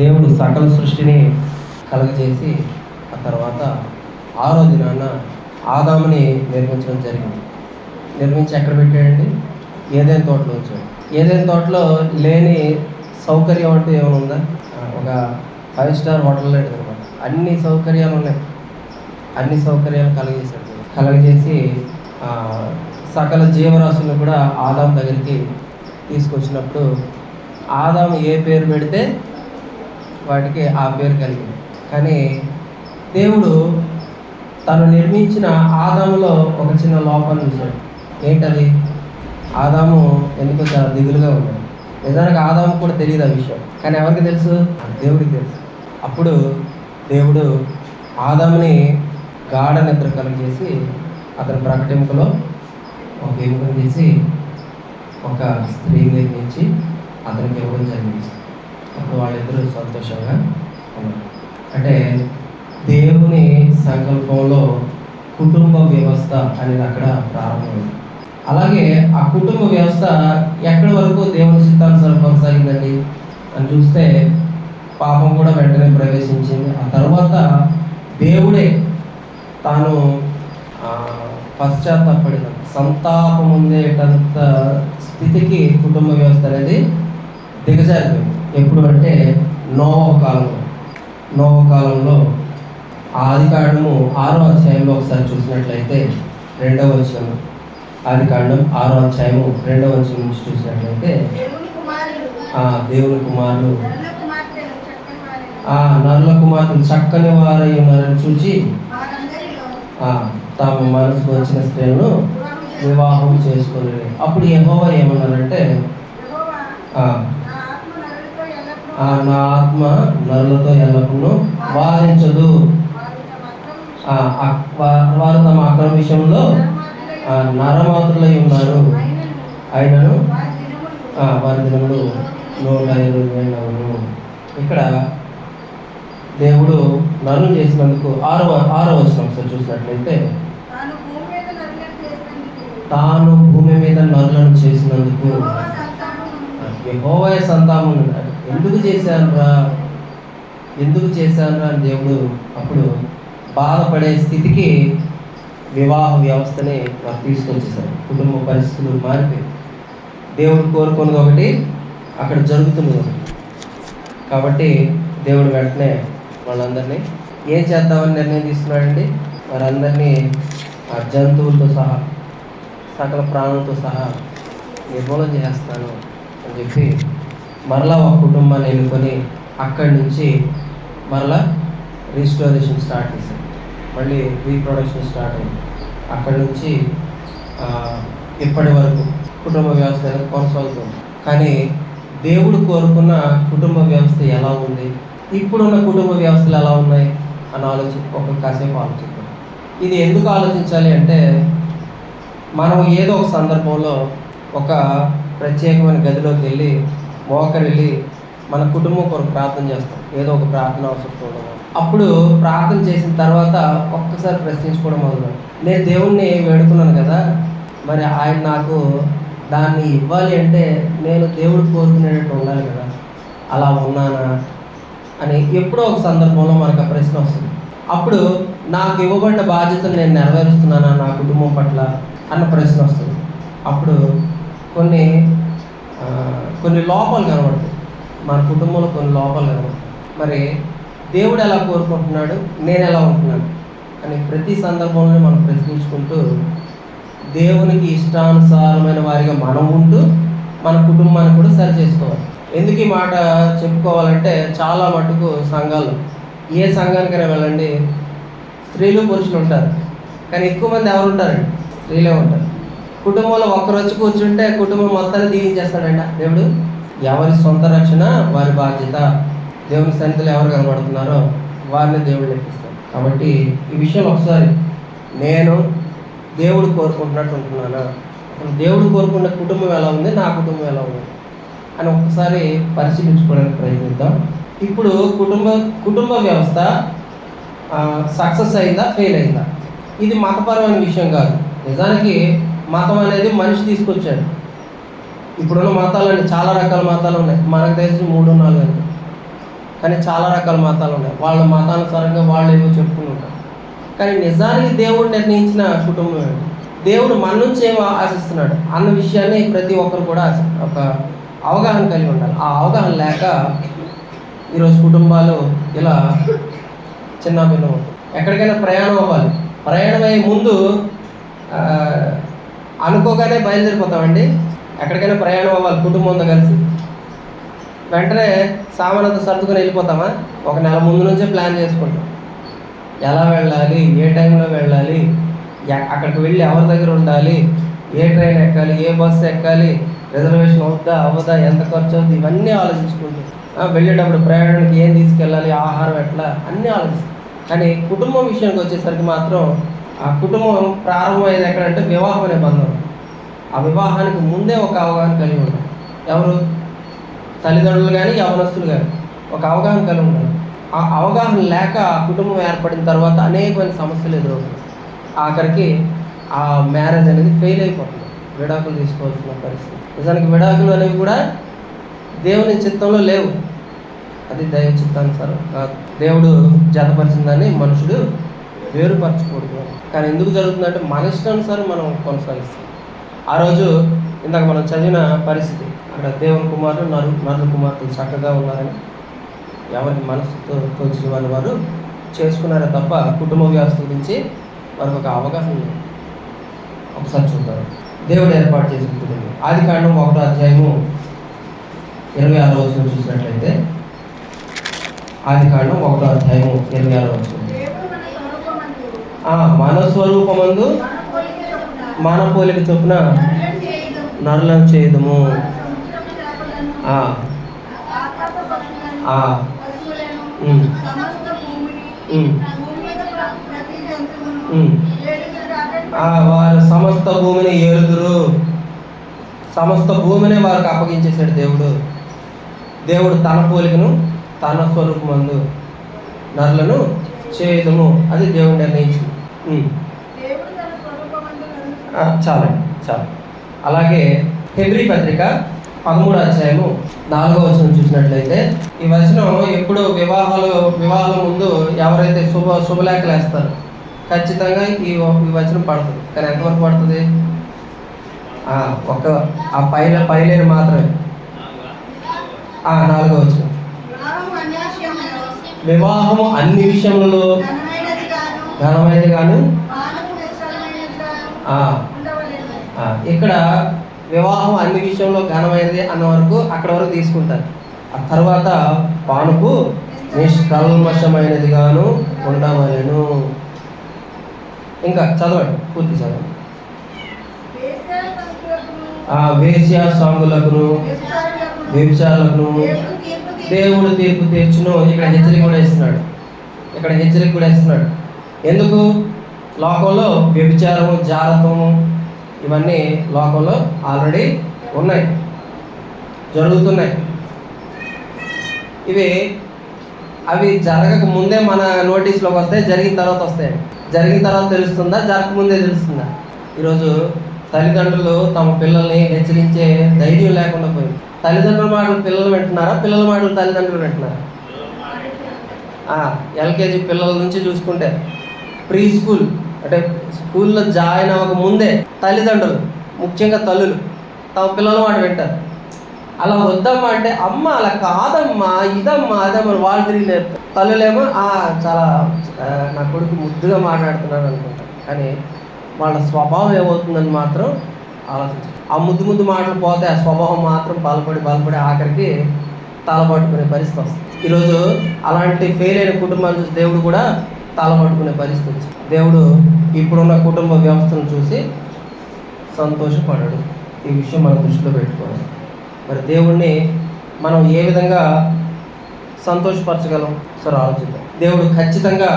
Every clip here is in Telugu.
దేవుడు సకల సృష్టిని కలుగజేసి ఆ తర్వాత 6వ దినాన ఆదాముని నిర్మించడం జరిగింది. నిర్మించి ఎక్కడ పెట్టాడండి? ఏదైనా తోటలో ఉంచాడు. ఏదైనా తోటలో లేని సౌకర్యం అంటూ ఏమైనా ఉందా? ఒక 5 స్టార్ హోటల్ లాంటిది అనమాట. అన్ని సౌకర్యాలు ఉన్నాయి. అన్ని సౌకర్యాలు కలగజేసి సకల జీవరాశులను కూడా ఆదాము దగ్గరికి తీసుకొచ్చినప్పుడు ఆదాము ఏ పేరు పెడితే వాటికి ఆ పేరు కలిగింది. కానీ దేవుడు తను నిర్మించిన ఆదాములో ఒక చిన్న లోపాన్ని చూశాడు. ఏంటది? ఆదాము ఎందుకో చాలా దిగులుగా ఉన్నాడు. నిజానికి ఆదాము కూడా తెలియదు ఆ విషయం, కానీ ఎవరికి తెలుసు? దేవుడికి తెలుసు. అప్పుడు దేవుడు ఆదాముని గాఢ నిద్ర కలుగజేసి అతని ప్రకటింపులో ఒక ఎముకను తీసి ఒక స్త్రీ నిర్మించి అతనికి ఇవ్వడం జరిగింది. అప్పుడు వాళ్ళిద్దరూ సంతోషంగా ఉన్నారు. అంటే దేవుని సంకల్పంలో కుటుంబ వ్యవస్థ అనేది అక్కడ ప్రారంభమైంది. అలాగే ఆ కుటుంబ వ్యవస్థ ఎక్కడి వరకు దేవుని చిత్తానుసారం కొనసాగిందండి అని చూస్తే పాపం కూడా వెంటనే ప్రవేశించింది. ఆ తర్వాత దేవుడే తాను పశ్చాత్తాపడిన సంతాపం ఉండేటంత స్థితికి కుటుంబ వ్యవస్థ అనేది దిగజారిపోయింది. ఎప్పుడు అంటే నోవహు కాలంలో ఆదికాండము 6వ అధ్యాయంలో ఒకసారి చూసినట్లయితే 2వ వచనం, ఆదికాండం 6వ అధ్యాయము 2వ వచనం నుంచి చూసినట్లయితే దేవుని కుమారులు నరుల కుమార్తెలు చక్కని వారై ఉన్నారని చూచి తాము మనసుకు వచ్చిన స్త్రీలను వివాహం చేసుకుని. అప్పుడు యెహోవా ఏమన్నారంటే, నా ఆత్మ నరులతో ఎల్లప్పుడూ వాదించదు. వారు తమ అక్రమ విషయంలో నరమాతులై ఉన్నారు. అయినను వారి దినములు 120 ఏళ్ళను. ఇక్కడ దేవుడు నరులు చేసినందుకు 6వ వచనం చూసినట్లయితే, తాను భూమి మీద నరులను చేసినందుకు యెహోవా సంతానం ఎందుకు చేశానురా అని దేవుడు అప్పుడు బాధపడే స్థితికి వివాహ వ్యవస్థని వారు తీసుకొచ్చేసారు. కుటుంబ పరిస్థితులు మారిపోయి దేవుడు కోరుకున్నది ఒకటి, అక్కడ జరుగుతున్నది ఒకటి. కాబట్టి దేవుడు వెంటనే వాళ్ళందరినీ ఏం చేద్దామని నిర్ణయం తీసుకున్నాడండి? వారందరినీ జంతువులతో సహా సకల ప్రాణులతో సహా నిర్మూలన చేస్తాను అని చెప్పి మరలా ఒక కుటుంబాన్ని ఎన్నుకొని అక్కడి నుంచి మరలా రీస్టోరేషన్ స్టార్ట్ చేశారు. మళ్ళీ రీప్రొడక్షన్ స్టార్ట్ అయింది. అక్కడి నుంచి ఇప్పటి వరకు కుటుంబ వ్యవస్థ అనేది కొనసాగుతుంది. కానీ దేవుడు కోరుకున్న కుటుంబ వ్యవస్థ ఎలా ఉంది, ఇప్పుడున్న కుటుంబ వ్యవస్థలు ఎలా ఉన్నాయి అని కాసేపు ఆలోచిద్దాం. ఇది ఎందుకు ఆలోచించాలి అంటే, మనం ఏదో ఒక సందర్భంలో ఒక ప్రత్యేకమైన గదిలోకి వెళ్ళి మోకరిల్లి మన కుటుంబం కొరకు ప్రార్థన చేస్తాం. ఏదో ఒక ప్రార్థన అవసరం ఉండదు. అప్పుడు ప్రార్థన చేసిన తర్వాత ఒక్కసారి ప్రశ్నించుకోవడం మొదలు, నేను దేవుణ్ణి వేడుకున్నాను కదా, మరి ఆయన నాకు దాన్ని ఇవ్వాలి అంటే నేను దేవుడు కోరుకునేటట్టు ఉండాలి కదా, అలా ఉన్నానా అని ఎప్పుడో ఒక సందర్భంలో మనకు ఆ ప్రశ్న వస్తుంది. అప్పుడు నాకు ఇవ్వబడిన బాధ్యతను నేను నెరవేరుస్తున్నానా నా కుటుంబం పట్ల అన్న ప్రశ్న వస్తుంది. అప్పుడు కొన్ని లోపాలు కనబడతాయి. మన కుటుంబంలో కొన్ని లోపాలు కనబడతాయి. మరి దేవుడు ఎలా కోరుకుంటున్నాడు, నేను ఎలా ఉంటున్నాను అని ప్రతి సందర్భంలో మనం ప్రశ్నించుకుంటూ దేవునికి ఇష్టానుసారమైన వారిగా మనం ఉంటూ మన కుటుంబాన్ని కూడా సరి చేసుకోవాలి. ఎందుకు ఈ మాట చెప్పుకోవాలంటే, చాలా మటుకు సంఘాలు, ఏ సంఘానికైనా వెళ్ళండి, స్త్రీలు పురుషులు ఉంటారు, కానీ ఎక్కువ మంది ఎవరు ఉంటారండి? స్త్రీలే ఉంటారు. కుటుంబంలో ఒక్కరు వచ్చి కూర్చుంటే కుటుంబం మొత్తాన్ని దీవించేస్తాడంట దేవుడు. ఎవరి సొంత రక్షణ వారి బాధ్యత. దేవుని సన్నిధిలో ఎవరు కనబడుతున్నారో వారిని దేవుడు లెక్కిస్తాడు. కాబట్టి ఈ విషయం ఒకసారి నేను దేవుడు కోరుకుంటున్నట్టు ఉంటున్నానా, దేవుడు కోరుకున్న కుటుంబం ఎలా ఉంది, నా కుటుంబం ఎలా ఉంది అని ఒక్కసారి పరిశీలించుకోవడానికి ప్రయత్నిద్దాం. ఇప్పుడు కుటుంబ వ్యవస్థ సక్సెస్ అయిందా, ఫెయిల్ అయిందా? ఇది మతపరమైన విషయం కాదు. నిజానికి మతం అనేది మనిషి తీసుకొచ్చాడు. ఇప్పుడున్న మతాలన్నీ చాలా రకాల మతాలు ఉన్నాయి, మనకు తెలిసి 3-4 అంతే. కానీ చాలా రకాల మతాలు ఉన్నాయి. వాళ్ళ మతానుసారంగా వాళ్ళు ఏవో చెప్పుకుని ఉంటారు. కానీ నిజానికి దేవుడు నిర్ణయించిన కుటుంబం ఏంటి, దేవుడు మన నుంచి ఏమో ఆశిస్తున్నాడు అన్న విషయాన్ని ప్రతి ఒక్కరు కూడా ఒక అవగాహన కలిగి ఉండాలి. ఆ అవగాహన లేక ఈరోజు కుటుంబాలు ఇలా చిన్న భిన్నం. ఎక్కడికైనా ప్రయాణం అవ్వాలి, ప్రయాణం అయ్యే ముందు అనుకోగానే బయలుదేరిపోతామండి. ఎక్కడికైనా ప్రయాణం అవ్వాలి కుటుంబంతో కలిసి, వెంటనే సామానంతా సర్దుకొని వెళ్ళిపోతామా? ఒక నెల ముందు నుంచే ప్లాన్ చేసుకుంటాం. ఎలా వెళ్ళాలి, ఏ టైంలో వెళ్ళాలి, అక్కడికి వెళ్ళి ఎవరి దగ్గర ఉండాలి, ఏ ట్రైన్ ఎక్కాలి, ఏ బస్సు ఎక్కాలి, రిజర్వేషన్ అవుద్దా అవ్వదా, ఎంత ఖర్చు అవుతుంది, ఇవన్నీ ఆలోచించుకుంటాం. వెళ్ళేటప్పుడు ప్రయాణానికి ఏం తీసుకెళ్ళాలి, ఆహారం ఎట్లా, అన్నీ ఆలోచిస్తాం. కానీ కుటుంబం విషయానికి వచ్చేసరికి మాత్రం ఆ కుటుంబం ప్రారంభమయ్యేది ఎక్కడంటే వివాహం అనే బంధం. ఆ వివాహానికి ముందే ఒక అవగాహన కలిగి ఉండాలి. ఎవరు? తల్లిదండ్రులు కానీ యవనస్తులు కానీ ఒక అవగాహన కలిగి ఉండాలి. ఆ అవగాహన లేక కుటుంబం ఏర్పడిన తర్వాత అనేకమైన సమస్యలు ఎదురవుతాయి. ఆఖరికి ఆ మ్యారేజ్ అనేది ఫెయిల్ అయిపోతుంది, విడాకులు తీసుకోవాల్సిన పరిస్థితి. నిజానికి విడాకులు అనేవి కూడా దేవుని చిత్తంలో లేవు, అది దైవ చిత్తానుసారం కాదు. దేవుడు జతపరిచిందని మనుషుడు వేరుపరచకూడదు. కానీ ఎందుకు జరుగుతుందంటే మన ఇష్టానుసారం మనం కొనసాగిస్తాం. ఆ రోజు ఇందాక మనం చదివిన పరిస్థితి, అక్కడ దేవుని కుమారుడు నరుల కుమార్తెలు చక్కగా ఉన్నారని ఎవరికి మనసుతో తోచిన వారు చేసుకున్నారే తప్ప కుటుంబ వ్యవస్థ గురించి వారికి ఒక అవగాహన లేదు. ఒకసారి చూద్దాం. దేవుడు ఏర్పాటు చేసిన కుటుంబం. ఆదికాండం 1వ అధ్యాయము 26వ వచనం చూసినట్లయితే, ఆదికాండం 1వ అధ్యాయము 26వ వచనం, మన స్వరూపమందు మన పోలిక చొప్పున నరులను చేయదము, వారు సమస్త భూమిని ఏలుదురు. సమస్త భూమిని వారికి అప్పగించేశాడు దేవుడు. దేవుడు తన పోలికను తన స్వరూపమందు నరులను చేయదము, అది దేవుడు నిర్ణయించింది. చాలు. అలాగే హెబ్రీ పత్రిక 13వ అధ్యాయము 4వ వచనం చూసినట్లయితే, ఈ వచనం ఎప్పుడు వివాహాల ముందు ఎవరైతే శుభలేఖలు వేస్తారు ఖచ్చితంగా ఈ వచనం పడుతుంది. కానీ ఎంతవరకు పడుతుంది? పైలేరు మాత్రమే. 4వ వచనం, వివాహము అన్ని విషయములలో ఘనమైనది గాను. ఇక్కడ వివాహం అన్ని విషయంలో ఘనమైనది అన్న వరకు అక్కడ వరకు తీసుకుంటారు. ఆ తర్వాత పానుపు నిష్కల్మషమైనది గాను ఉండవలెను. ఇంకా చదవండి, పూర్తి చదవండి. వేశ్య సాంగులకును వ్యభిచారులకును దేవుడు తీర్పు తీర్చును. ఇక్కడ హెచ్చరిక కూడా ఇస్తున్నాడు. ఎందుకు? లోకంలో వ్యభిచారము, జారత్వము ఇవన్నీ లోకంలో ఆల్రెడీ ఉన్నాయి, జరుగుతున్నాయి. అవి జరగక ముందే మన నోటీస్లోకి వస్తాయి, జరిగిన తర్వాత వస్తాయి. జరిగిన తర్వాత తెలుస్తుందా, జరగకముందే తెలుస్తుందా? ఈరోజు తల్లిదండ్రులు తమ పిల్లల్ని హెచ్చరించే ధైర్యం లేకుండా పోయింది. తల్లిదండ్రుల మాటలు పిల్లలు వింటున్నారా, పిల్లల మాటలు తల్లిదండ్రులు వింటున్నారా? ఎల్కేజీ పిల్లల నుంచి చూసుకుంటే ప్రీ స్కూల్ అంటే స్కూల్లో జాయిన్ అవ్వక ముందే తల్లిదండ్రులు, ముఖ్యంగా తల్లులు తమ పిల్లల మాట వింటారు. అలా వద్దమ్మా అంటే, అమ్మ అలా కాదమ్మా, ఇదమ్మా అదమ్మా వాళ్ళు తిరిగి నేర్పుతారు. తల్లులేమో చాలా నా కొడుకు ముద్దుగా మాట్లాడుతున్నాను అనుకుంటారు. కానీ వాళ్ళ స్వభావం ఏమవుతుందని మాత్రం ఆలోచించారు. ఆ ముద్దు మాటలు పోతే ఆ స్వభావం మాత్రం బలపడి ఆఖరికి తలపట్టుకునే పరిస్థితి వస్తుంది. ఈరోజు అలాంటి ఫెయిల్ అయిన కుటుంబాన్ని చూసి దేవుడు కూడా తలపట్టుకునే పరిస్థితి వచ్చింది. దేవుడు ఇప్పుడున్న కుటుంబ వ్యవస్థను చూసి సంతోషపడాడు. ఈ విషయం మనం దృష్టిలో పెట్టుకోవాలి. మరి దేవుణ్ణి మనం ఏ విధంగా సంతోషపరచగలం? సరే ఆలోచిద్దాం. దేవుడు ఖచ్చితంగా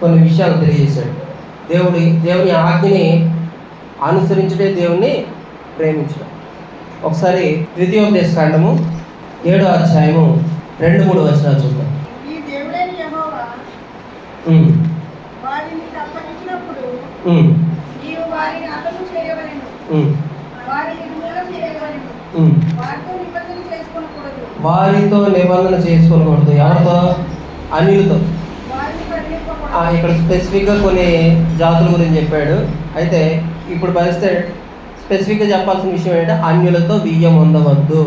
కొన్ని విషయాలు తెలియజేశాడు. దేవుని ఆజ్ఞని అనుసరించడే దేవుణ్ణి ప్రేమించడం. ఒకసారి ద్వితీయోపదేశకాండము 7వ అధ్యాయము 2-3 వచనాలు చూద్దాం. వారితో నిబంధన చేసుకోకూడదు. ఎవరితో? అన్యులతో. ఇక్కడ స్పెసిఫిక్గా కొన్ని జాతుల గురించి చెప్పాడు. అయితే ఇప్పుడు పరిస్థితి స్పెసిఫిక్గా చెప్పాల్సిన విషయం ఏంటంటే అన్యులతో బియ్యం పొందవద్దు,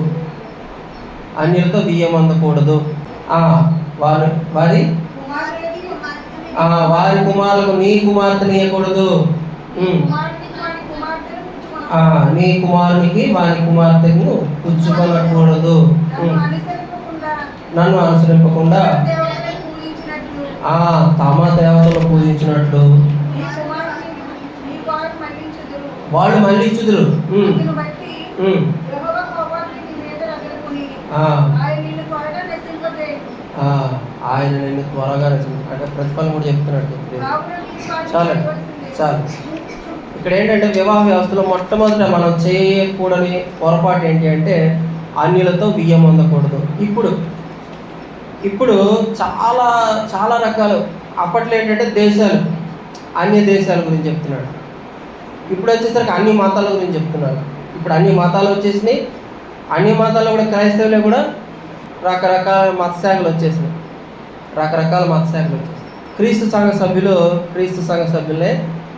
అన్యులతో బియ్యం పొందకూడదు. వారి కుమారులకు నీ కుమార్తెని ఇవ్వకూడదు. నీ కుమారునికి వారి కుమార్తెను పుచ్చుకొనకూడదు. నన్ను అనుసరింపకుండా తమ దేవతలు పూజించినట్లు వాళ్ళు మళ్ళించుదురు. ఆయన నిన్ను త్వరగా అంటే ప్రతిఫలం కూడా చెప్తున్నట్టు. చాలు చాలు. ఇక్కడ ఏంటంటే వివాహ వ్యవస్థలో మొట్టమొదట మనం చేయకూడని పొరపాటు ఏంటి అంటే అన్యులతో బియ్యం పొందకూడదు. ఇప్పుడు చాలా చాలా రకాలు. అప్పట్లో ఏంటంటే దేశాలు, అన్య దేశాల గురించి చెప్తున్నాడు. ఇప్పుడు వచ్చేసరికి అన్ని మతాల గురించి చెప్తున్నారు. ఇప్పుడు అన్ని మతాలు వచ్చేసినాయి. అన్ని మతాల్లో కూడా క్రైస్తవులే కూడా రకరకాల మత శాఖలు వచ్చేసినాయి. క్రీస్తు సంఘ సభ్యులే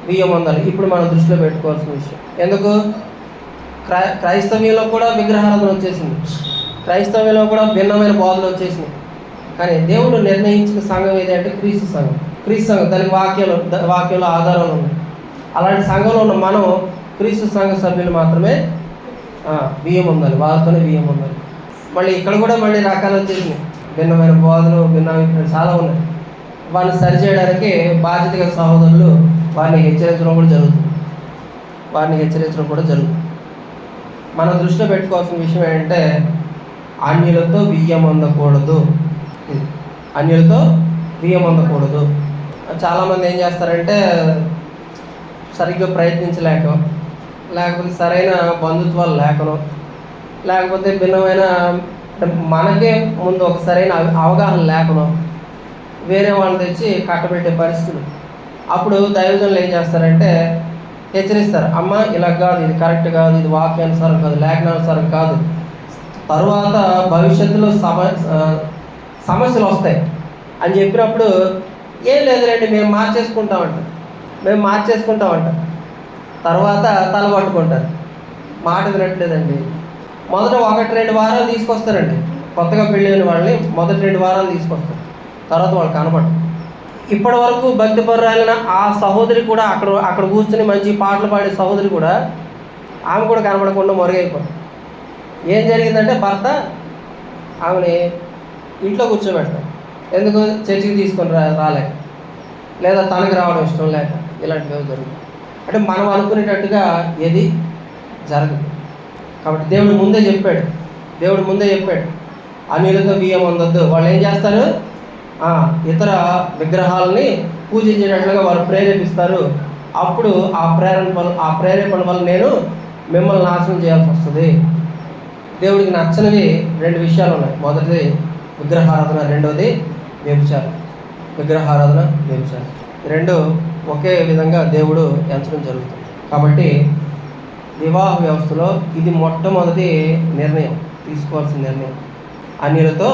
బియ్యం పొందాలి. ఇప్పుడు మనం దృష్టిలో పెట్టుకోవాల్సిన విషయం. ఎందుకు? క్రైస్తవ్యంలో కూడా విగ్రహారాధన వచ్చేసింది. క్రైస్తవ్యంలో కూడా భిన్నమైన బోధలు వచ్చేసినాయి. కానీ దేవుడు నిర్ణయించిన సంఘం ఏదంటే క్రీస్తు సంఘం. దానికి వాక్యాలు ఆధారాలు ఉన్నాయి. అలాంటి సంఘంలో ఉన్న మనం క్రీస్తు సంఘ సభ్యులు మాత్రమే బియ్యం పొందాలి, వారితోనే బియ్యం పొందాలి. మళ్ళీ ఇక్కడ కూడా మళ్ళీ రకాలు వచ్చేసినాయి. భిన్నమైన బోధలు, భిన్నమైన చాలా ఉన్నాయి. వారిని సరిచేయడానికి బాధ్యతగా సహోదరులు వారిని హెచ్చరించడం కూడా జరుగుతుంది. మనం దృష్టిలో పెట్టుకోవాల్సిన విషయం ఏంటంటే అన్యులతో బియ్యం పొందకూడదు. చాలామంది ఏం చేస్తారంటే సరిగ్గా లేకపోతే సరైన బంధుత్వాలు లేకపోతే భిన్నమైన మనకే ముందు ఒక సరైన అవగాహన లేకనో వేరే వాళ్ళు తెచ్చి కట్టబెట్టే పరిస్థితులు. అప్పుడు దైవజనులు ఏం చేస్తారంటే హెచ్చరిస్తారు, అమ్మ ఇలా కాదు, ఇది కరెక్ట్ కాదు, ఇది వాక్యానుసారం కాదు, లేఖనానుసారం కాదు, తరువాత భవిష్యత్తులో సమస్యలు వస్తాయి అని చెప్పినప్పుడు ఏం లేదులేండి మేము మార్చేసుకుంటామంట. తర్వాత తల పట్టుకుంటారు. మాట వినట్లేదండి. మొదట 1-2 వారాలు తీసుకొస్తారండి. కొత్తగా పెళ్ళైన వాళ్ళని మొదటి 2 వారాలు తీసుకొస్తారు. తర్వాత వాళ్ళు కనపడరు. ఇప్పటి వరకు భక్తి పరురాలిన ఆ సహోదరి కూడా అక్కడ కూర్చొని మంచి పాటలు పాడే సహోదరి కూడా ఆమె కూడా కనపడకుండా మరుగైపోతుంది. ఏం జరిగిందంటే భర్త ఆమెని ఇంట్లో కూర్చోబెడతారు. ఎందుకు? చర్చికి తీసుకొని రాలేక, లేదా తనకి రావడం ఇష్టం లేక, ఇలాంటివి జరుగుతుంది. అంటే మనం అనుకునేటట్టుగా ఏది జరగదు. కాబట్టి దేవుడు ముందే చెప్పాడు అన్యులతో బియ్యం పొందొద్దు. వాళ్ళు ఏం చేస్తారు? ఇతర విగ్రహాలని పూజించేటట్లుగా వారు ప్రేరేపిస్తారు. అప్పుడు ఆ ప్రేరేపణ వల్ల నేను మిమ్మల్ని నాశనం చేయాల్సి వస్తుంది. దేవుడికి నచ్చనివి 2 విషయాలు ఉన్నాయి. మొదటిది విగ్రహారాధన, రెండోది వ్యభిచారం. రెండు ఒకే విధంగా దేవుడు ఎంచడం జరుగుతుంది. కాబట్టి వివాహ వ్యవస్థలో ఇది మొట్టమొదటి తీసుకోవాల్సిన నిర్ణయం. అన్యులతో